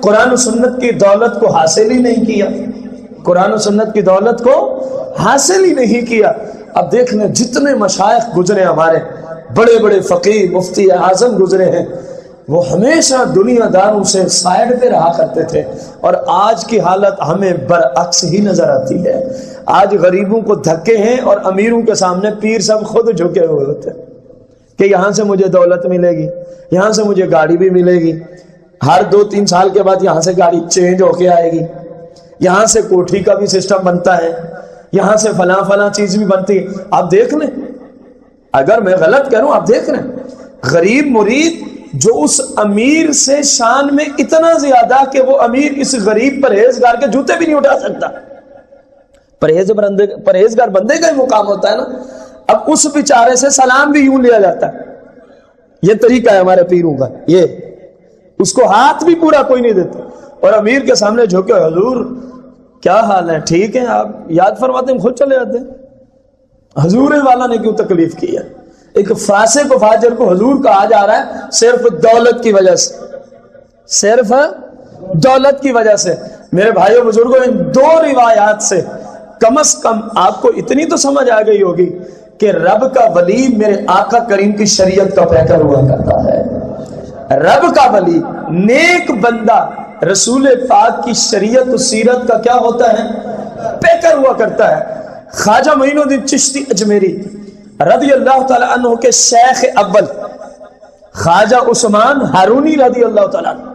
A: قرآن و سنت کی دولت کو حاصل ہی نہیں کیا. قرآن و سنت کی دولت کو حاصل ہی نہیں کیا. اب دیکھنے جتنے مشائخ گزرے ہمارے، بڑے بڑے فقیہ مفتی اعظم گزرے ہیں، وہ ہمیشہ دنیا داروں سے سائڈ پہ رہا کرتے تھے. اور آج کی حالت ہمیں برعکس ہی نظر آتی ہے. آج غریبوں کو دھکے ہیں اور امیروں کے سامنے پیر سب خود جھکے ہوئے ہوتے ہیں کہ یہاں سے مجھے دولت ملے گی، یہاں سے مجھے گاڑی بھی ملے گی، ہر 2-3 سال کے بعد یہاں سے گاڑی چینج ہو کے آئے گی، یہاں سے کوٹھی کا بھی سسٹم بنتا ہے، یہاں سے فلاں فلاں چیز بھی بنتی ہے. آپ دیکھ لیں، اگر میں غلط کہہ رہا ہوں آپ دیکھ لیں، غریب مرید جو اس امیر سے شان میں اتنا زیادہ کہ وہ امیر اس غریب پرہیزگار کے جوتے بھی نہیں اٹھا سکتا. پرہیزگار بندے کا ہی مقام ہوتا ہے نا. اب اس بیچارے سے سلام بھی یوں لیا جاتا ہے. یہ طریقہ ہے ہمارے پیروں کا، یہ اس کو ہاتھ بھی پورا کوئی نہیں دیتا. اور امیر کے سامنے جھوکے حضور کیا حال ہے، ٹھیک ہے، آپ یاد فرماتے ہیں خود چلے جاتے ہیں. حضور والا نے کیوں تکلیف کی ہے؟ ایک فاسق و فاجر کو حضور کہا جا رہا ہے صرف دولت کی وجہ سے، صرف دولت کی وجہ سے. میرے بھائیوں بزرگوں، ان 2 روایات سے کم از کم آپ کو اتنی تو سمجھ آ گئی ہوگی کہ رب کا ولی میرے آقا کریم کی شریعت کا پیکر ہوا کرتا ہے. رب کا ولی، نیک بندہ، رسول پاک کی شریعت و سیرت کا کیا ہوتا ہے؟ پیکر ہوا کرتا ہے۔ خواجہ معین الدین چشتی اجمیری رضی اللہ تعالی عنہ کے شیخ اول خواجہ عثمان ہارونی رضی اللہ تعالی عنہ،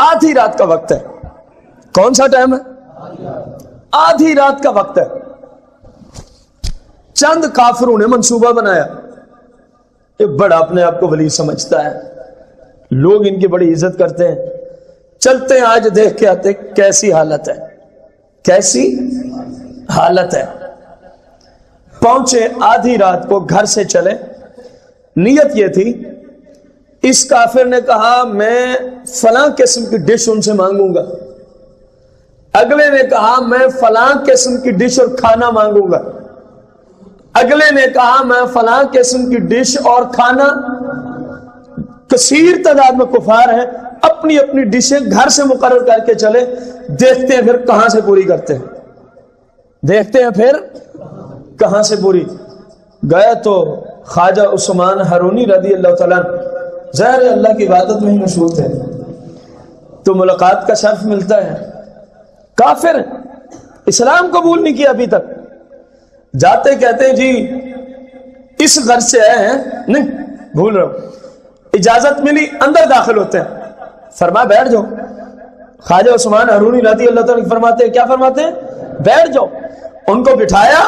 A: آدھی رات کا وقت ہے۔ کون سا ٹائم ہے؟ آدھی رات کا وقت ہے۔ چند کافروں نے منصوبہ بنایا، یہ بڑا اپنے آپ کو ولی سمجھتا ہے، لوگ ان کی بڑی عزت کرتے ہیں، چلتے ہیں آج دیکھ کے آتے کیسی حالت ہے، کیسی حالت ہے۔ پہنچے آدھی رات کو، گھر سے چلے، نیت یہ تھی، اس کافر نے کہا میں فلاں قسم کی ڈش ان سے مانگوں گا، اگلے نے کہا میں فلاں قسم کی ڈش اور کھانا مانگوں گا، اگلے نے کہا میں فلاں قسم کی ڈش اور کھانا۔ کثیر تعداد میں کفار ہیں، اپنی اپنی ڈشیں گھر سے مقرر کر کے چلے، دیکھتے ہیں پھر کہاں سے پوری کرتے ہیں، دیکھتے ہیں پھر کہاں سے پوری۔ گئے تو خواجہ عثمان ہارونی رضی اللہ تعالیٰ ظاہر اللہ کی عبادت میں ہی مشہور تھے، تو ملاقات کا شرف ملتا ہے۔ کافر اسلام قبول نہیں کیا ابھی تک، جاتے کہتے ہیں جی اس گھر سے آئے ہیں، نہیں بھول رہا ہوں، اجازت ملی، اندر داخل ہوتے ہیں، فرما بیٹھ جاؤ۔ خواجہ عثمان ہارونی رضی اللہ تعالیٰ فرماتے ہیں، کیا فرماتے ہیں؟ بیٹھ جاؤ۔ ان کو بٹھایا،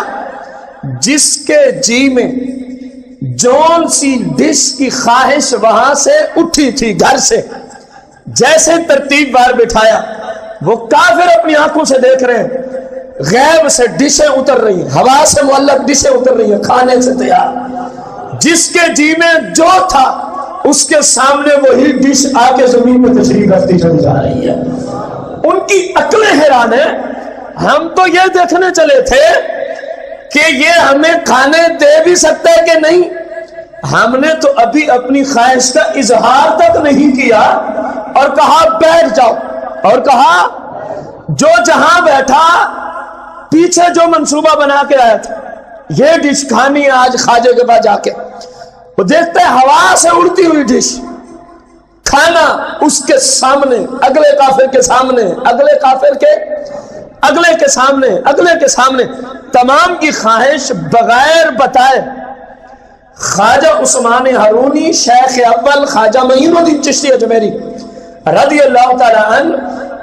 A: جس کے جی میں جون سی ڈش کی خواہش وہاں سے اٹھی تھی گھر سے، جیسے ترتیب بار بٹھایا، وہ کافر اپنی آنکھوں سے دیکھ رہے ہیں، غیب سے ڈشیں اتر رہی ہیں، ہوا سے معلق ڈشیں اتر رہی ہیں، کھانے سے تیار۔ جس کے جی میں جو تھا اس کے سامنے وہی ڈش آ کے زمین میں تشریح کرتی چلی جا رہی ہے۔ ان کی عقلیں حیران ہیں، ہم تو یہ دیکھنے چلے تھے کہ یہ ہمیں کھانے دے بھی سکتا ہے کہ نہیں، ہم نے تو ابھی اپنی خواہش کا اظہار تک نہیں کیا، اور کہا بیٹھ جاؤ، اور کہا جو جہاں بیٹھا پیچھے جو منصوبہ بنا کے آیا تھا، یہ ڈش کھانی ہے آج خواجے کے پاس جا کے، وہ دیکھتے ہیں ہوا سے اڑتی ہوئی ڈش، کھانا اس کے سامنے، اگلے کافر کے سامنے، اگلے کافر کے اگلے کے سامنے، اگلے کے سامنے، تمام کی خواہش بغیر بتائے خواجہ عثمان ہارونی شیخ اول خواجہ معین الدین چشتی اجمیری رضی اللہ تعالی عنہ،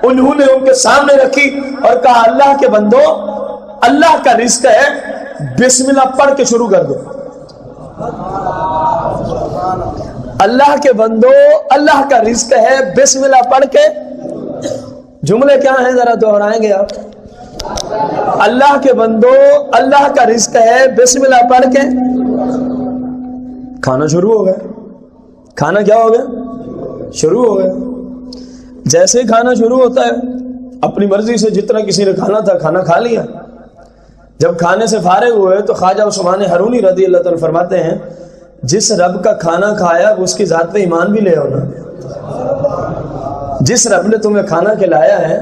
A: انہوں نے ان کے سامنے رکھی اور کہا اللہ کے بندو، اللہ کا رزق ہے، بسم اللہ پڑھ کے شروع کر دو۔ اللہ کے بندو، اللہ کا رزق ہے، بسم اللہ پڑھ کے، جملے کیا ہیں ذرا دہرائیں گے آپ؟ اللہ کے بندو، اللہ کا رزق ہے، بسم اللہ پڑھ کے کھانا شروع ہو گیا۔ کھانا کیا ہو گیا؟ شروع ہو گیا۔ جیسے ہی کھانا شروع ہوتا ہے، اپنی مرضی سے جتنا کسی نے کھانا تھا کھانا کھا لیا۔ جب کھانے سے فارغ ہوئے تو خواجہ عثمان ہارونی رضی اللہ تعالیٰ فرماتے ہیں، جس رب کا کھانا کھایا اس کی ذات پہ ایمان بھی لے آؤ نا۔ جس رب نے تمہیں کھانا کھلایا ہے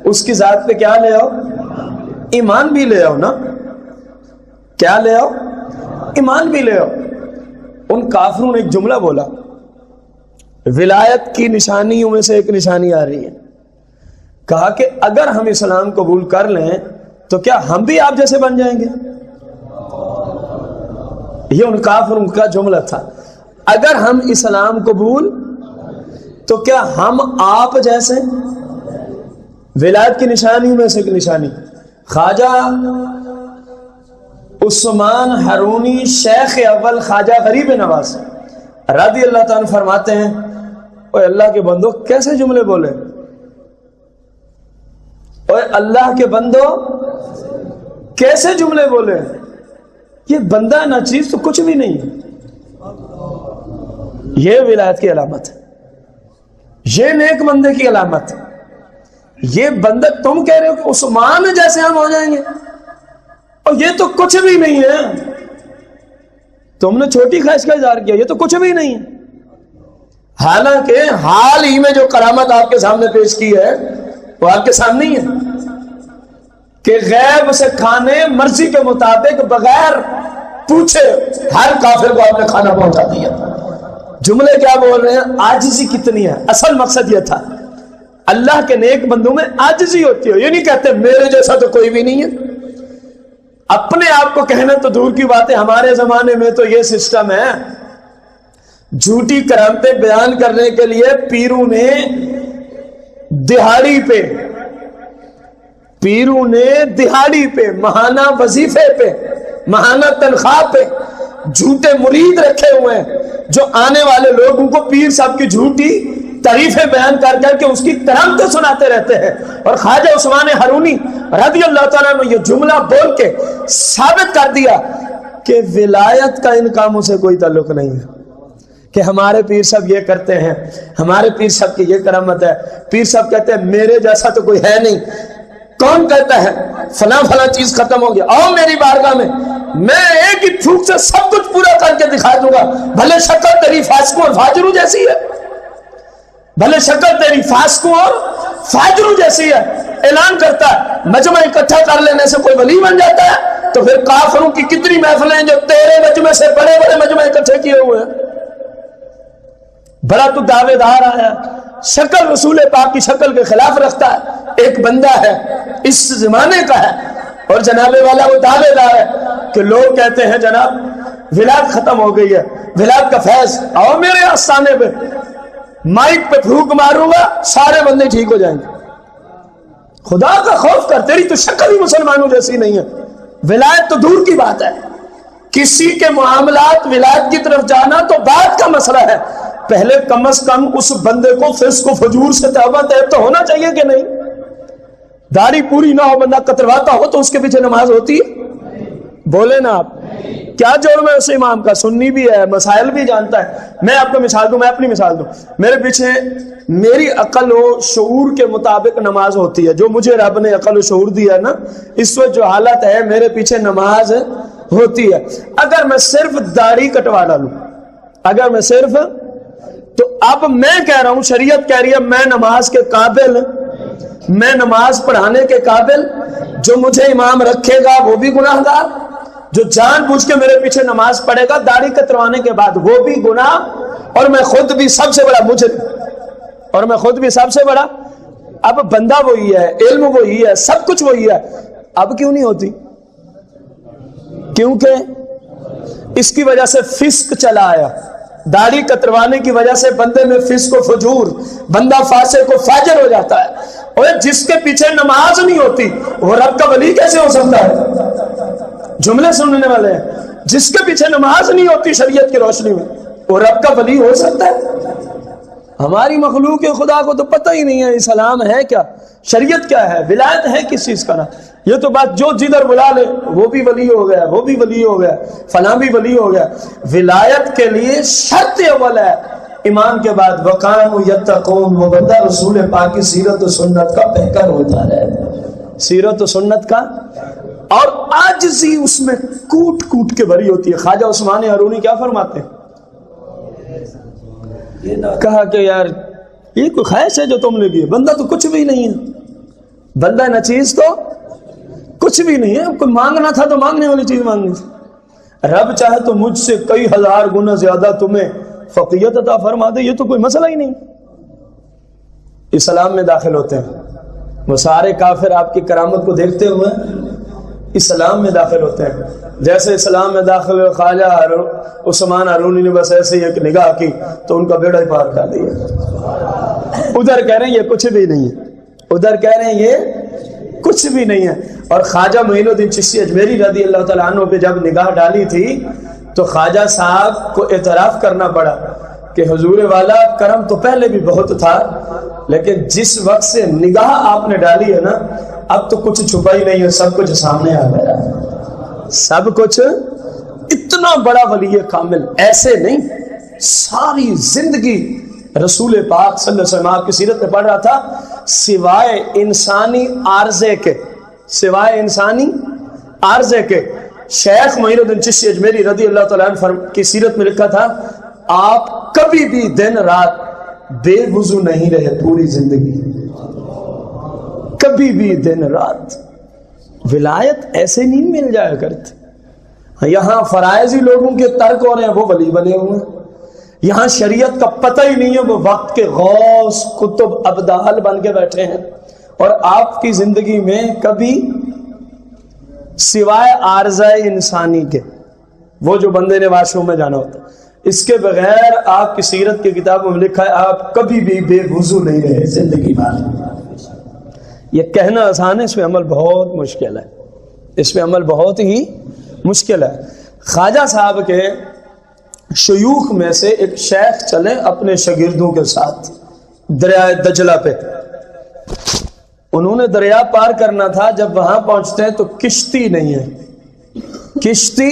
A: اس کی ذات پہ کیا لے آؤ؟ ایمان بھی لے آؤ نا۔ کیا لے آؤ؟ ایمان بھی لے آؤ۔ ان کافروں نے ایک جملہ بولا، ولایت کی نشانیوں میں سے ایک نشانی آ رہی ہے، کہا کہ اگر ہم اسلام قبول کر لیں تو کیا ہم بھی آپ جیسے بن جائیں گے؟ یہ ان کافروں کا جملہ تھا، اگر ہم اسلام قبول تو کیا ہم آپ جیسے؟ ولایت کی نشانیوں میں سے ایک نشانی۔ خواجہ عثمان ہارونی شیخ اول خواجہ غریب نواز رضی اللہ تعالیٰ فرماتے ہیں، اوے اللہ کے بندو کیسے جملے بولے، اوے اللہ کے بندو کیسے جملے بولے، یہ بندہ نہ چیز تو کچھ بھی نہیں ہے۔ یہ ولایت کی علامت ہے، یہ نیک بندے کی علامت ہے۔ یہ بندہ تم کہہ رہے ہو کہ عثمان جیسے ہم ہو جائیں گے، اور یہ تو کچھ بھی نہیں ہے۔ تم نے چھوٹی خواہش کا اظہار کیا، یہ تو کچھ بھی نہیں ہے۔ حالانکہ حال ہی میں جو کرامت آپ کے سامنے پیش کی ہے وہ آپ کے سامنے ہی ہے کہ غیب سے کھانے مرضی کے مطابق بغیر پوچھے ہر کافر کو آپ نے کھانا پہنچا دیا۔ جملے کیا بول رہے ہیں؟ عاجزی کتنی ہے۔ اصل مقصد یہ تھا اللہ کے نیک بندوں میں عاجزی ہوتی ہے. یہ نہیں کہتے میرے جیسا تو کوئی بھی نہیں ہے. اپنے آپ کو کہنا تو دور کی بات ہے. ہمارے زمانے میں تو یہ سسٹم ہے, جھوٹی کرامتیں بیان کرنے کے لیے پیروں نے دہاڑی پہ ماہانہ وظیفے پہ ماہانہ تنخواہ پہ جھوٹے مرید رکھے ہوئے ہیں, جو آنے والے لوگوں کو پیر صاحب کی جھوٹی تعریفیں بیان کر کر کے اس کی کرامتیں سناتے رہتے ہیں. اور خواجہ عثمان ہارونی رضی اللہ تعالیٰ نے یہ جملہ بول کے ثابت کر دیا کہ ولایت کا ان کاموں سے کوئی تعلق نہیں ہے, کہ ہمارے پیر صاحب یہ کرتے ہیں, ہمارے پیر صاحب کی یہ کرامت ہے. پیر صاحب کہتے ہیں میرے جیسا تو کوئی ہے نہیں. کون کہتا ہے فلاں فلاں چیز ختم ہو گیا, آؤ میری بارگاہ میں ایک ہی تھوک سے سب کچھ پورا کر کے دکھا دوں گا, بھلے شکل تیری فاسقوں اور فاجروں جیسی ہے, بھلے شکل تیری فاسقوں اور فاجروں جیسی ہے. اعلان کرتا ہے مجمع اکٹھا کر لینے سے کوئی ولی بن جاتا ہے, تو پھر کافروں کی کتنی محفلیں ہیں جو تیرے مجمع سے بڑے بڑے مجمع اکٹھے کیے ہوئے ہیں. بڑا تو دعوے دار آیا, شکل رسول پاک کی شکل کے خلاف رکھتا ہے. ایک بندہ ہے اس زمانے کا ہے اور جناب والا وہ دعوے دار ہے کہ لوگ کہتے ہیں جناب ولایت ختم ہو گئی ہے, ولایت کا فیض, آؤ میرے آستانے پہ, مائک پہ پھونک ماروں گا سارے بندے ٹھیک ہو جائیں گے. خدا کا خوف کر, تیری تو شکل ہی مسلمانوں جیسی نہیں ہے. ولایت تو دور کی بات ہے, کسی کے معاملات ولایت کی طرف جانا تو بات کا مسئلہ ہے. پہلے کم از کم اس بندے کو فسق و فجور سے توبہ طیب تو ہونا چاہیے کہ نہیں. داڑھی پوری نہ ہو, بندہ کترواتا ہو تو اس کے پیچھے نماز ہوتی ہے؟ بولے نا آپ, کیا جرم ہے اس امام کا؟ سنی بھی ہے, مسائل بھی جانتا ہے. میں آپ کو مثال دوں, میں اپنی مثال دوں. میرے پیچھے میری عقل و شعور کے مطابق نماز ہوتی ہے, جو مجھے رب نے عقل و شعور دیا نا, اس وقت جو حالت ہے میرے پیچھے نماز ہوتی ہے. اگر میں صرف داڑھی کٹوا ڈالوں, اگر میں صرف, تو اب میں کہہ رہا ہوں, شریعت کہہ رہی ہے میں نماز کے قابل, میں نماز پڑھانے کے قابل, جو مجھے امام رکھے گا وہ بھی گناہ گار, جو جان بوجھ کے میرے پیچھے نماز پڑھے گا داڑھی کتروانے کے بعد وہ بھی گناہ, اور میں خود بھی سب سے بڑا مجرم, اور میں خود بھی سب سے بڑا. اب بندہ وہی ہے, علم وہی ہے, سب کچھ وہی ہے, اب کیوں نہیں ہوتی؟ کیونکہ اس کی وجہ سے فسق چلا آیا. داڑھی کتروانے کی وجہ سے بندے میں فسق و فجور, بندہ فاسق و فاجر ہو جاتا ہے. اور جس کے پیچھے نماز نہیں ہوتی وہ رب کا ولی کیسے ہو سکتا ہے؟ جملے سننے والے ہیں, جس کے پیچھے نماز نہیں ہوتی شریعت کی روشنی میں وہ رب کا ولی ہو سکتا ہے؟ ہماری مخلوق خدا کو تو پتہ ہی نہیں ہے اسلام ہے کیا, شریعت کیا ہے, ولایت ہے کس چیز کا. نا یہ تو بات جو جدھر بلا لے وہ بھی ولی ہو گیا, وہ بھی ولی ہو گیا, فلاں بھی ولی ہو گیا. ولایت کے لیے شرط اول ہے ایمان کے بعد وقانوا یتقون, وہ بندہ رسول پاک کی سیرت و سنت کا پیکر ہوتا رہے, سیرت و سنت کا, اور عاجزی اس میں کوٹ کوٹ کے بھری ہوتی ہے. خواجہ عثمان ہارونی کیا فرماتے ہیں؟ کہا کہ یار یہ کوئی خواہش ہے جو تم نے کی, بندہ تو کچھ بھی نہیں ہے, بندہ نہ چیز تو کچھ بھی نہیں ہے. کوئی مانگنا تھا تو مانگنے والی چیز مانگنی تھی. رب چاہے تو مجھ سے کئی ہزار گنا زیادہ تمہیں فقیت عطا فرما دے, یہ تو کوئی مسئلہ ہی نہیں. اسلام میں داخل ہوتے ہیں وہ سارے کافر, آپ کی کرامت کو دیکھتے ہوئے اسلام میں داخل ہوتے ہیں. جیسے اسلام میں داخل ہوئے خواجہ عثمان ہارونی نے بس ایسے ہی ایک نگاہ کی تو ان کا بیڑا ہی پار کر دیا. ادھر کہہ رہے ہیں یہ کچھ بھی نہیں ہے, ادھر کہہ رہے ہیں یہ کچھ بھی نہیں ہے. اور خواجہ معین الدین چشتی اجمیری رضی اللہ تعالیٰ عنہ پہ جب نگاہ ڈالی تھی تو خواجہ صاحب کو اعتراف کرنا پڑا کہ حضور والا کرم تو پہلے بھی بہت تھا, لیکن جس وقت سے نگاہ آپ نے ڈالی ہے نا اب تو کچھ چھپا ہی نہیں ہے, سب کچھ سامنے آ گیا, سب کچھ. اتنا بڑا ولی کامل ایسے نہیں, ساری زندگی رسول پاک صلی اللہ علیہ وسلم آپ کی سیرت میں پڑھ رہا تھا, سوائے انسانی عارضے کے, سوائے انسانی عارضے کے. شیخ معین الدین چشتی اجمیری رضی اللہ تعالیٰ عنہ کی سیرت میں لکھا تھا آپ کبھی بھی دن رات بے وضو نہیں رہے پوری زندگی, کبھی بھی دن رات. ولایت ایسے نہیں مل جایا کرتی. یہاں فرائضی لوگوں کے ترک ہو رہے ہیں وہ ولی بنے ہوئے ہیں, یہاں شریعت کا پتہ ہی نہیں ہے، وہ وقت کے غوث کتب ابدال بن کے بیٹھے ہیں، اور آپ کی زندگی میں کبھی سوائے عارضہ انسانی کے، وہ جو بندے نے واش روم میں جانا ہوتا، اس کے بغیر آپ کی سیرت کی کتابوں میں لکھا ہے آپ کبھی بھی بے وضو نہیں رہے زندگی میں۔ یہ کہنا آسان ہے، اس میں عمل بہت مشکل ہے، اس میں عمل بہت ہی مشکل ہے۔ خواجہ صاحب کے شیوخ میں سے ایک شیخ چلے اپنے شاگردوں کے ساتھ دریائے دجلہ پہ، انہوں نے دریا پار کرنا تھا، جب وہاں پہنچتے ہیں تو کشتی نہیں ہے، کشتی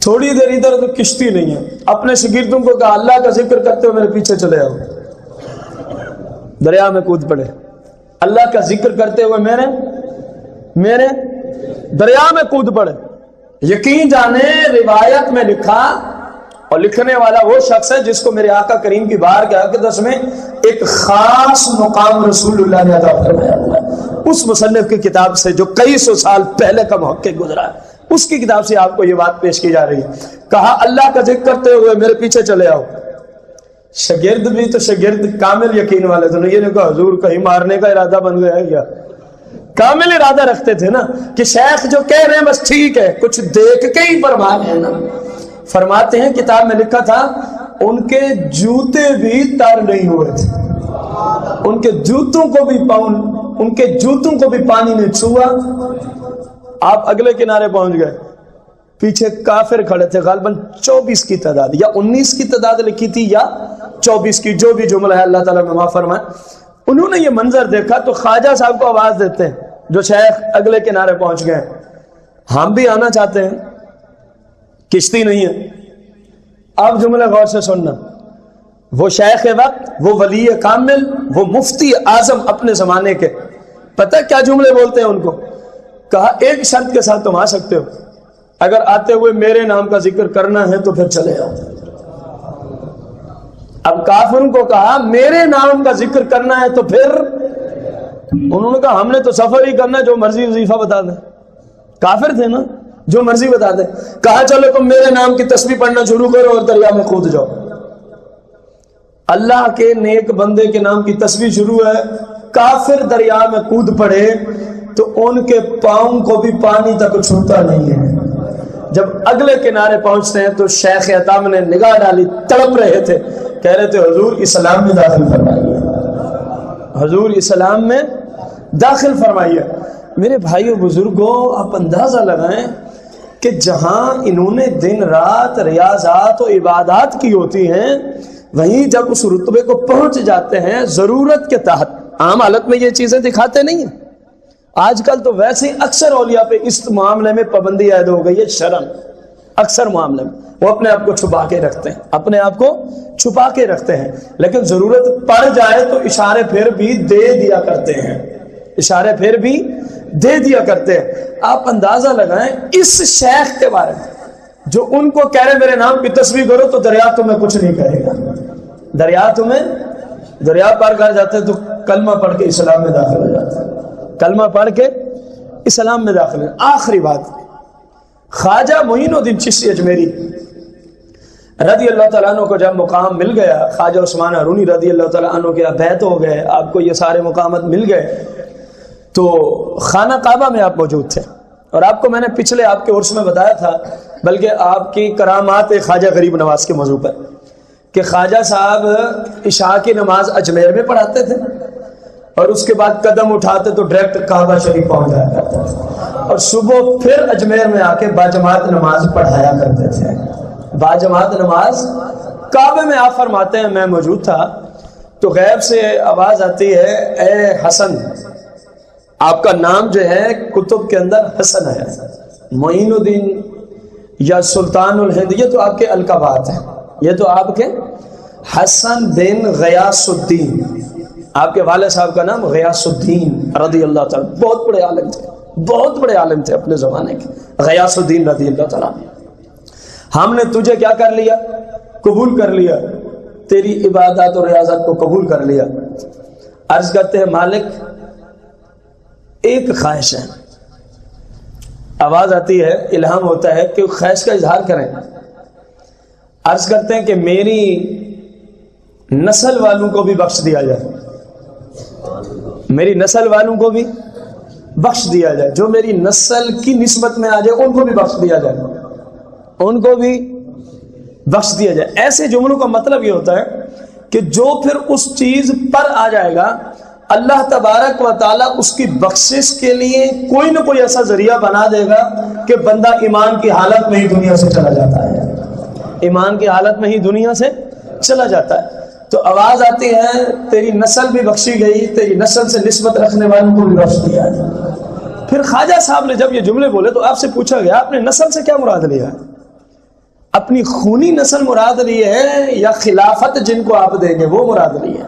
A: تھوڑی دیر ادھر تو کشتی نہیں ہے، اپنے شاگردوں کو کہا اللہ کا ذکر کرتے ہوئے میرے پیچھے چلے آؤ، دریا میں کود پڑے، اللہ کا ذکر کرتے ہوئے میرے دریا میں کود پڑے۔ یقین جانے روایت میں لکھا، اور لکھنے والا وہ شخص ہے جس کو میرے آقا کریم کی بارگاہ اقدس میں ایک خاص مقام رسول اللہ نے عطا فرمایا ہوا ہے، اس مصنف کی کتاب سے جو کئی سو سال پہلے کا محقق گزرا ہے، اس کی کتاب سے آپ کو یہ بات پیش کی جا رہی ہے۔ کہا اللہ کا ذکر کرتے ہوئے میرے پیچھے چلے آؤ۔ شاگرد بھی تو شاگرد کامل یقین والے تو نہیں، یہ نہیں کہا حضور کہیں مارنے کا ارادہ بن گیا ہے کیا، کامل ارادہ رکھتے تھے نا کہ شیخ جو کہہ رہے ہیں بس ٹھیک ہے، کچھ دیکھ کے ہی فرما رہے ہیں نا۔ فرماتے ہیں کتاب میں لکھا تھا ان کے جوتے بھی تر نہیں ہوئے تھے، ان کے جوتوں کو بھی پانی نے چھوا۔ آپ اگلے کنارے پہنچ گئے، پیچھے کافر کھڑے تھے، غالباً 24 کی تعداد یا 19 کی تعداد لکھی تھی یا 24 کی، جو بھی جملہ ہے اللہ تعالیٰ میں معاف فرمائے۔ انہوں نے یہ منظر دیکھا تو خواجہ صاحب کو آواز دیتے ہیں جو شیخ اگلے کنارے پہنچ گئے، ہم بھی آنا چاہتے ہیں، کشتی نہیں ہے۔ اب جملہ غور سے سننا، وہ شیخ وقت، وہ ولی کامل، وہ مفتی اعظم اپنے زمانے کے، پتہ کیا جملے بولتے ہیں ان کو؟ کہا ایک شرط کے ساتھ تم آ سکتے ہو، اگر آتے ہوئے میرے نام کا ذکر کرنا ہے تو پھر چلے آؤ۔ اب کافروں کو کہا میرے نام کا ذکر کرنا ہے تو پھر، انہوں نے کہا ہم نے تو سفر ہی کرنا ہے، جو مرضی وظیفہ بتا دیں۔ کافر تھے نا، جو مرضی بتا دیں۔ کہا چلو تم میرے نام کی تسبیح پڑھنا شروع کرو اور دریا میں کود جاؤ۔ اللہ کے نیک بندے کے نام کی تسبیح شروع ہے، کافر دریا میں کود پڑے تو ان کے پاؤں کو بھی پانی تک چھوتا نہیں ہے۔ جب اگلے کنارے پہنچتے ہیں تو شیخ عطام نے نگاہ ڈالی، تڑپ رہے تھے، کہہ رہے تھے حضور اسلام میں داخل فرمائیے، حضور اسلام میں داخل فرمائیے۔ میرے بھائیو بزرگوں، آپ اندازہ لگائیں کہ جہاں انہوں نے دن رات ریاضات و عبادات کی ہوتی ہیں، وہیں جب اس رتبے کو پہنچ جاتے ہیں ضرورت کے تحت، عام حالت میں یہ چیزیں دکھاتے نہیں ہیں۔ آج کل تو ویسے ہی اکثر اولیاء پہ اس معاملے میں پابندی عائد ہو گئی ہے، شرم، اکثر معاملے میں وہ اپنے آپ کو چھپا کے رکھتے ہیں، اپنے آپ کو چھپا کے رکھتے ہیں، لیکن ضرورت پڑ جائے تو اشارے پھر بھی دے دیا کرتے ہیں، اشارے پھر بھی دے دیا کرتے ہیں۔ آپ اندازہ لگائیں اس شیخ کے بارے میں جو ان کو کہہ رہے میرے نام کی تسبیح کرو تو دریا تمہیں کچھ نہیں کہے گا، دریا پار کر جاتے تو کلمہ پڑھ کے اسلام میں داخل ہو جاتے، کلمہ پڑھ کے اسلام میں داخل۔ آخری بات، خواجہ معین الدین چشتی اجمیری رضی اللہ تعالیٰ عنہ کو جب مقام مل گیا، خواجہ عثمان ہارونی رضی اللہ تعالیٰ عنہ کے بیعت ہو گئے، آپ کو یہ سارے مقامات مل گئے، تو خانہ کعبہ میں آپ موجود تھے، اور آپ کو میں نے پچھلے آپ کے عرس میں بتایا تھا، بلکہ آپ کی کرامات خواجہ غریب نواز کے موضوع پر، کہ خواجہ صاحب عشاء کی نماز اجمیر میں پڑھاتے تھے اور اس کے بعد قدم اٹھاتے تو ڈائریکٹ کعبہ شریف پہنچ جایا کرتے تھے، اور صبح پھر اجمیر میں آ کے باجماعت نماز پڑھایا کرتے تھے، باجماعت نماز کعبے میں۔ آپ فرماتے ہیں میں موجود تھا تو غیب سے آواز آتی ہے اے حسن، آپ کا نام جو ہے کتب کے اندر حسن ہے، معین الدین یا سلطان الہند، یہ تو آپ کے القابات ہیں، یہ تو آپ کے حسن بن غیاث الدین، آپ کے والد صاحب کا نام غیاث الدین رضی اللہ تعالیٰ، بہت بڑے عالم تھے، بہت بڑے عالم تھے اپنے زمانے کے، غیاث الدین رضی اللہ تعالیٰ۔ ہم نے تجھے کیا کر لیا؟ قبول کر لیا، تیری عبادات اور ریاضت کو قبول کر لیا۔ عرض کرتے ہیں مالک ایک خواہش ہے، آواز آتی ہے، الہام ہوتا ہے کہ خواہش کا اظہار کریں۔ عرض کرتے ہیں کہ میری نسل والوں کو بھی بخش دیا جائے، میری نسل والوں کو بھی بخش دیا جائے، جو میری نسل کی نسبت میں آ جائے ان کو بھی بخش دیا جائے، ان کو بھی بخش دیا جائے۔ ایسے جملوں کا مطلب یہ ہوتا ہے کہ جو پھر اس چیز پر آ جائے گا اللہ تبارک و تعالیٰ اس کی بخشش کے لیے کوئی نہ کوئی ایسا ذریعہ بنا دے گا کہ بندہ ایمان کی حالت میں ہی دنیا سے چلا جاتا ہے، ایمان کی حالت میں ہی دنیا سے چلا جاتا ہے۔ تو آواز آتی ہے تیری نسل بھی بخشی گئی، تیری نسل سے نسبت رکھنے والوں کو بھی بخش دیا ہے۔ پھر خواجہ صاحب نے جب یہ جملے بولے تو آپ سے پوچھا گیا آپ نے نسل سے کیا مراد لیا ہے؟ اپنی خونی نسل مراد لی ہے یا خلافت جن کو آپ دیں گے وہ مراد لی ہے؟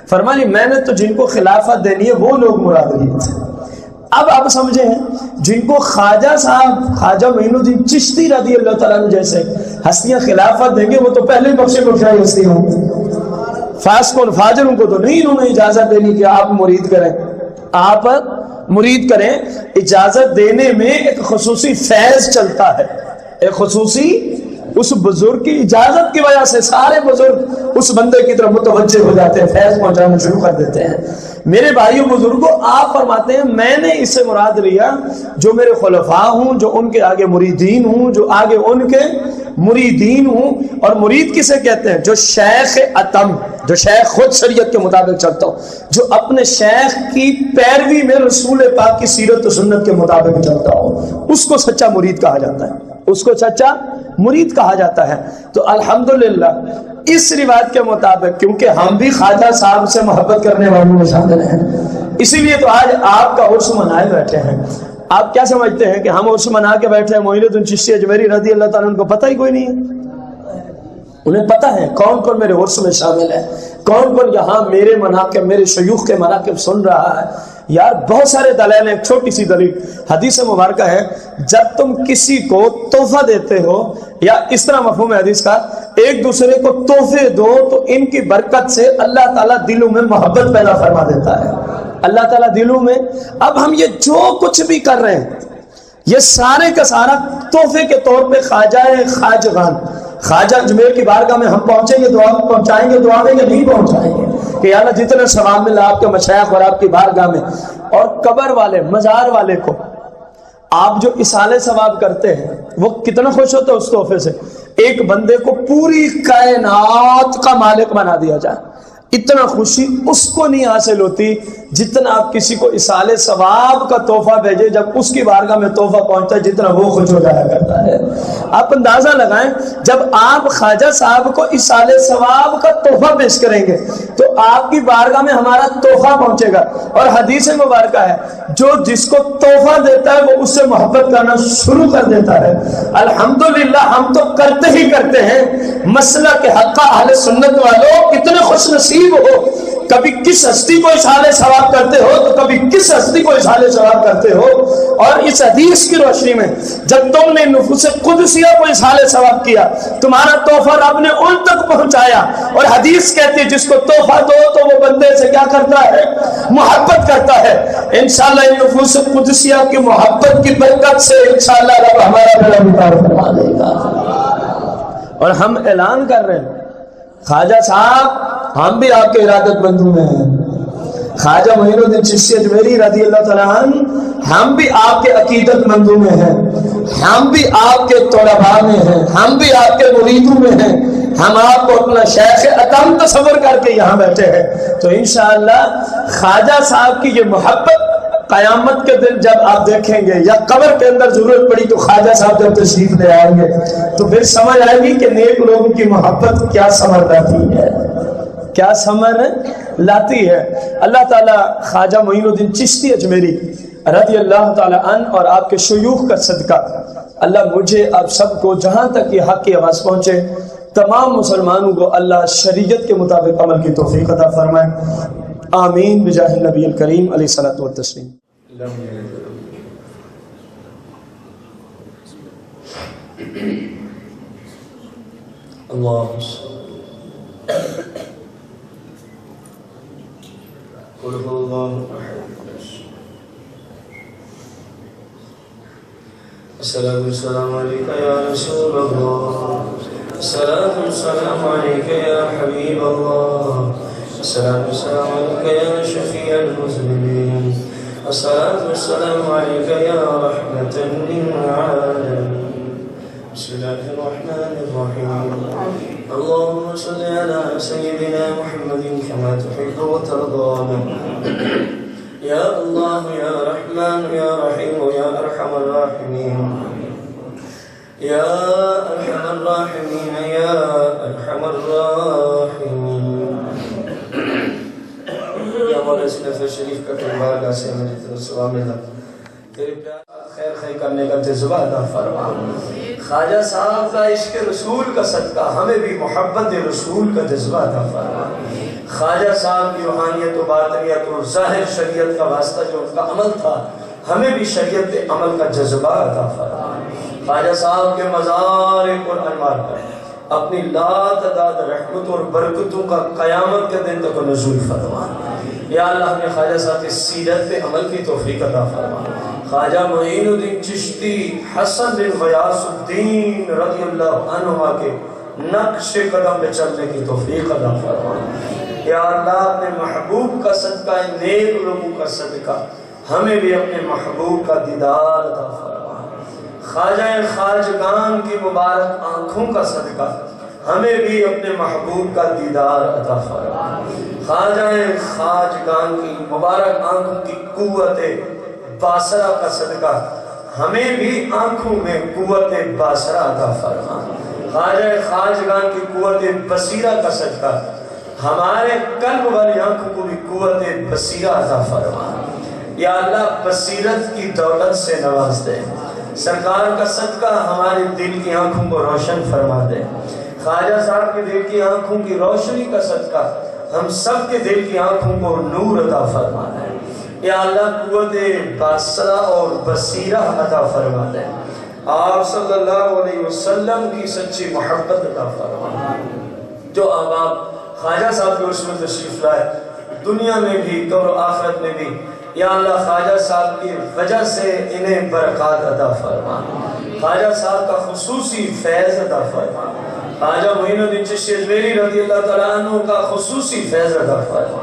A: فرمایا میں نے تو جن کو خلافت دینی ہے وہ لوگ مراد لیے تھے۔ اب آپ سمجھے ہیں جن کو خواجہ صاحب خواجہ معین الدین چشتی رضی اللہ تعالیٰ عنہ جیسے ہستیاں خلافت دیں گے وہ تو پہلے بخشے بخشائی ہستی ہوں گے، فاسقوں فاجروں کو تو نہیں انہوں نے اجازت دینی کہ آپ مرید کریں، آپ مرید کریں۔ اجازت دینے میں ایک خصوصی فیض چلتا ہے، ایک خصوصی اس بزرگ کی اجازت کی وجہ سے سارے بزرگ اس بندے کی طرف متوجہ ہو جاتے ہیں، فیض پہنچانا شروع کر دیتے ہیں۔ میرے بھائیوں بزرگوں آپ فرماتے ہیں میں نے اس سے مراد لیا جو میرے خلفاء ہوں، جو ان کے آگے مریدین ہوں، جو آگے ان کے مریدین ہوں۔ اور مرید کسے کہتے ہیں؟ جو شیخ اتم، جو شیخ خود شریعت کے مطابق چلتا ہو، جو اپنے شیخ کی پیروی میں رسول پاک کی سیرت و سنت کے مطابق چلتا ہو، اس کو سچا مرید کہا جاتا ہے، اس کو سچا مرید کہا جاتا ہے۔ تو الحمدللہ اس روایت کے مطابق کیونکہ ہم بھی خواجہ صاحب سے محبت کرنے والوں میں شامل ہیں، اسی لیے تو آج آپ کا عرس منائے بیٹھے ہیں۔ آپ کیا سمجھتے ہیں کہ ہم عرس منا کے بیٹھے ہیں معین الدین چشتی اجمیری رضی اللہ تعالیٰ عنہ کو پتہ ہی کوئی نہیں ہے؟ انہیں پتہ ہے کون کون میرے عرس میں شامل ہے، کون کون یہاں میرے مناقب میرے شیوخ کے مناقب سن رہا ہے۔ یار بہت سارے دلائل ہیں، ایک چھوٹی سی دلیل حدیث مبارکہ ہے جب تم کسی کو تحفہ دیتے ہو یا اس طرح مفہوم ہے حدیث کا ایک دوسرے کو تحفے دو تو ان کی برکت سے اللہ تعالیٰ دلوں میں محبت پیدا فرما دیتا ہے، اللہ تعالیٰ دلوں میں۔ اب ہم یہ جو کچھ بھی کر رہے ہیں یہ سارے کا سارا تحفے کے طور پہ خواجہ اجمیر کی بارگاہ میں ہم پہنچیں گے دعا پہنچائیں گے دعا میں یا نہیں پہنچائیں گے کہ یا اللہ جتنا ثواب ملا آپ کے مشائخ اور آپ کی بارگاہ میں۔ اور قبر والے مزار والے کو آپ جو اصالے ثواب کرتے ہیں وہ کتنا خوش ہوتا ہے اس تحفے سے؟ ایک بندے کو پوری کائنات کا مالک بنا دیا جائے، اتنا خوشی اس کو نہیں حاصل ہوتی جتنا آپ کسی کو اصالے ثواب کا تحفہ بھیجے، جب اس کی بارگاہ میں تحفہ پہنچتا ہے جتنا وہ خوش ہو جایا کرتا ہے۔ آپ اندازہ لگائیں جب آپ خواجہ صاحب کو اصالے ثواب کا تحفہ پیش کریں گے تو آپ کی بارگاہ میں ہمارا تحفہ پہنچے گا۔ اور حدیث مبارکہ ہے جو جس کو تحفہ دیتا ہے وہ اس سے محبت کرنا شروع کر دیتا ہے۔ الحمدللہ ہم تو کرتے ہی کرتے ہیں۔ مسئلہ کے حقہ اہل سنت والوں کتنے خوش نصیب ہو، کبھی کس ہستی کو اصالے ثواب کرتے ہو تو کبھی کس ہستی کو اصالے ثواب کرتے ہو۔ اور اس حدیث کی روشنی میں جب تم نے نفوس قدسیہ کو اصالے ثواب کیا تمہارا تحفہ رب نے ان تک پہنچایا۔ اور حدیث کہتی ہے جس کو تحفہ دو تو وہ بندے سے کیا کرتا ہے؟ محبت کرتا ہے۔ انشاءاللہ ان نفوس قدسیہ کی محبت کی برکت سے انشاءاللہ رب ہمارا بڑا مقام فرما دے گا۔ اور ہم اعلان کر رہے ہیں خواجہ صاحب ہم بھی آپ کے ارادت مندوں میں ہیں، خواجہ معین الدین چشتی اجمیری رضی اللہ تعالیٰ عنہ ہم بھی آپ کے عقیدت مندوں میں ہیں، ہم بھی آپ کے طلباء میں ہیں، ہم بھی آپ کے مریدوں میں ہیں۔ ہم آپ کو اپنا شیخ اتم تصور کر کے یہاں بیٹھے ہیں۔ تو انشاءاللہ خواجہ صاحب کی یہ محبت قیامت کے دن جب آپ دیکھیں گے یا قبر کے اندر ضرورت پڑی تو خواجہ صاحب جب تشریف لے آئیں گے تو پھر سمجھ آئے گی کہ نیک لوگوں کی محبت کیا ثمر لاتی ہے، کیا ثمر لاتی ہے۔ اللہ تعالیٰ خواجہ معین الدین چشتی اجمیری رضی اللہ تعالیٰ عنہ اور آپ کے شیوخ کا صدقہ اللہ مجھے آپ سب کو جہاں تک یہ حق کی آواز پہنچے تمام مسلمانوں کو اللہ شریعت کے مطابق عمل کی توفیق عطا فرمائے۔ آمین بجاہ النبی الکریم علیہ الصلوۃ والتسلیم۔
B: اللہ السلام علیکم یا رسول اللہ الصلاة والسلام عليك يا حبيب الله، الصلاة والسلام عليك يا شفيع المذنبين، الصلاة والسلام عليك يا رحمة للعالمين. بسم الله الرحمن الرحيم. اللهم صل على سيدنا محمد كما تحب وترضى. يا الله يا رحمن يا رحيم يا أرحم الراحمين، يا أرحم الراحمين يا أرحم الراحمين. یا مولا اس نفر شریف کا بارگاہ سے میری طرف سوا ملا، تیرے پیار خیر خیر کرنے کا جذبہ عطا فرما. خواجہ صاحب کا عشق رسول کا صدقہ ہمیں بھی محبت رسول کا جذبہ عطا فرما. خواجہ صاحب کی روحانیت و باطنیت اور ظاہر شریعت کا واسطہ جو ان کا عمل تھا، ہمیں بھی شریعت کے عمل کا جذبہ عطا فرما. خواجہ صاحب کے مزار پر انوار پر اپنی لا تعداد رحمت اور برکتوں کا قیامت کے دن تک نزول فرما. یا اللہ ہمیں خواجہ صاحب کی سیرت پہ عمل کی توفیق عطا فرما. خواجہ معین الدین چشتی حسن بن غیاث الدین رضی اللہ عنہ کے نقش قدم پہ چلنے کی توفیق عطا فرما. یا اللہ اپنے محبوب کا صدقہ، نیک لوگوں کا صدقہ، ہمیں بھی اپنے محبوب کا دیدار عطا فرما. خواجہ خواجگان کی مبارک آنکھوں کا صدقہ، ہمیں بھی اپنے محبوب کا دیدار عطا فرما. خواجہ خواجگان کی مبارک آنکھوں کی قوت باصرہ کا صدقہ، ہمیں بھی آنکھوں میں قوت باصرہ عطا فرما. خواجہ خواجگان کی قوت بصیرہ کا صدقہ، ہمارے قلب والی آنکھوں کو بھی قوت بصیرہ عطا فرما. یا اللہ بصیرت کی دولت سے نواز دے. سرکار کا صدقہ ہمارے دل کی آنکھوں کو روشن فرما دے. خواجہ صاحب کے دل کی آنکھوں کی روشنی کا صدقہ ہم سب کے دل کی آنکھوں کو نور عطا فرما دے. یا اللہ قوت باصرہ اور بصیرہ عطا فرما دے. آپ صلی اللہ علیہ وسلم کی سچی محبت عطا فرما. جو احباب خواجہ صاحب کے عرص میں تشریف لائے، دنیا میں بھی قبر و آخرت میں بھی، یا اللہ خواجہ صاحب کی وجہ سے انہیں برکات عطا فرما. خواجہ صاحب کا خصوصی فیض عطا فرما. خواجہ معین الدین چشتی اجمیری رضی اللہ تعالیٰ عنہ کا خصوصی فیض عطا فرما.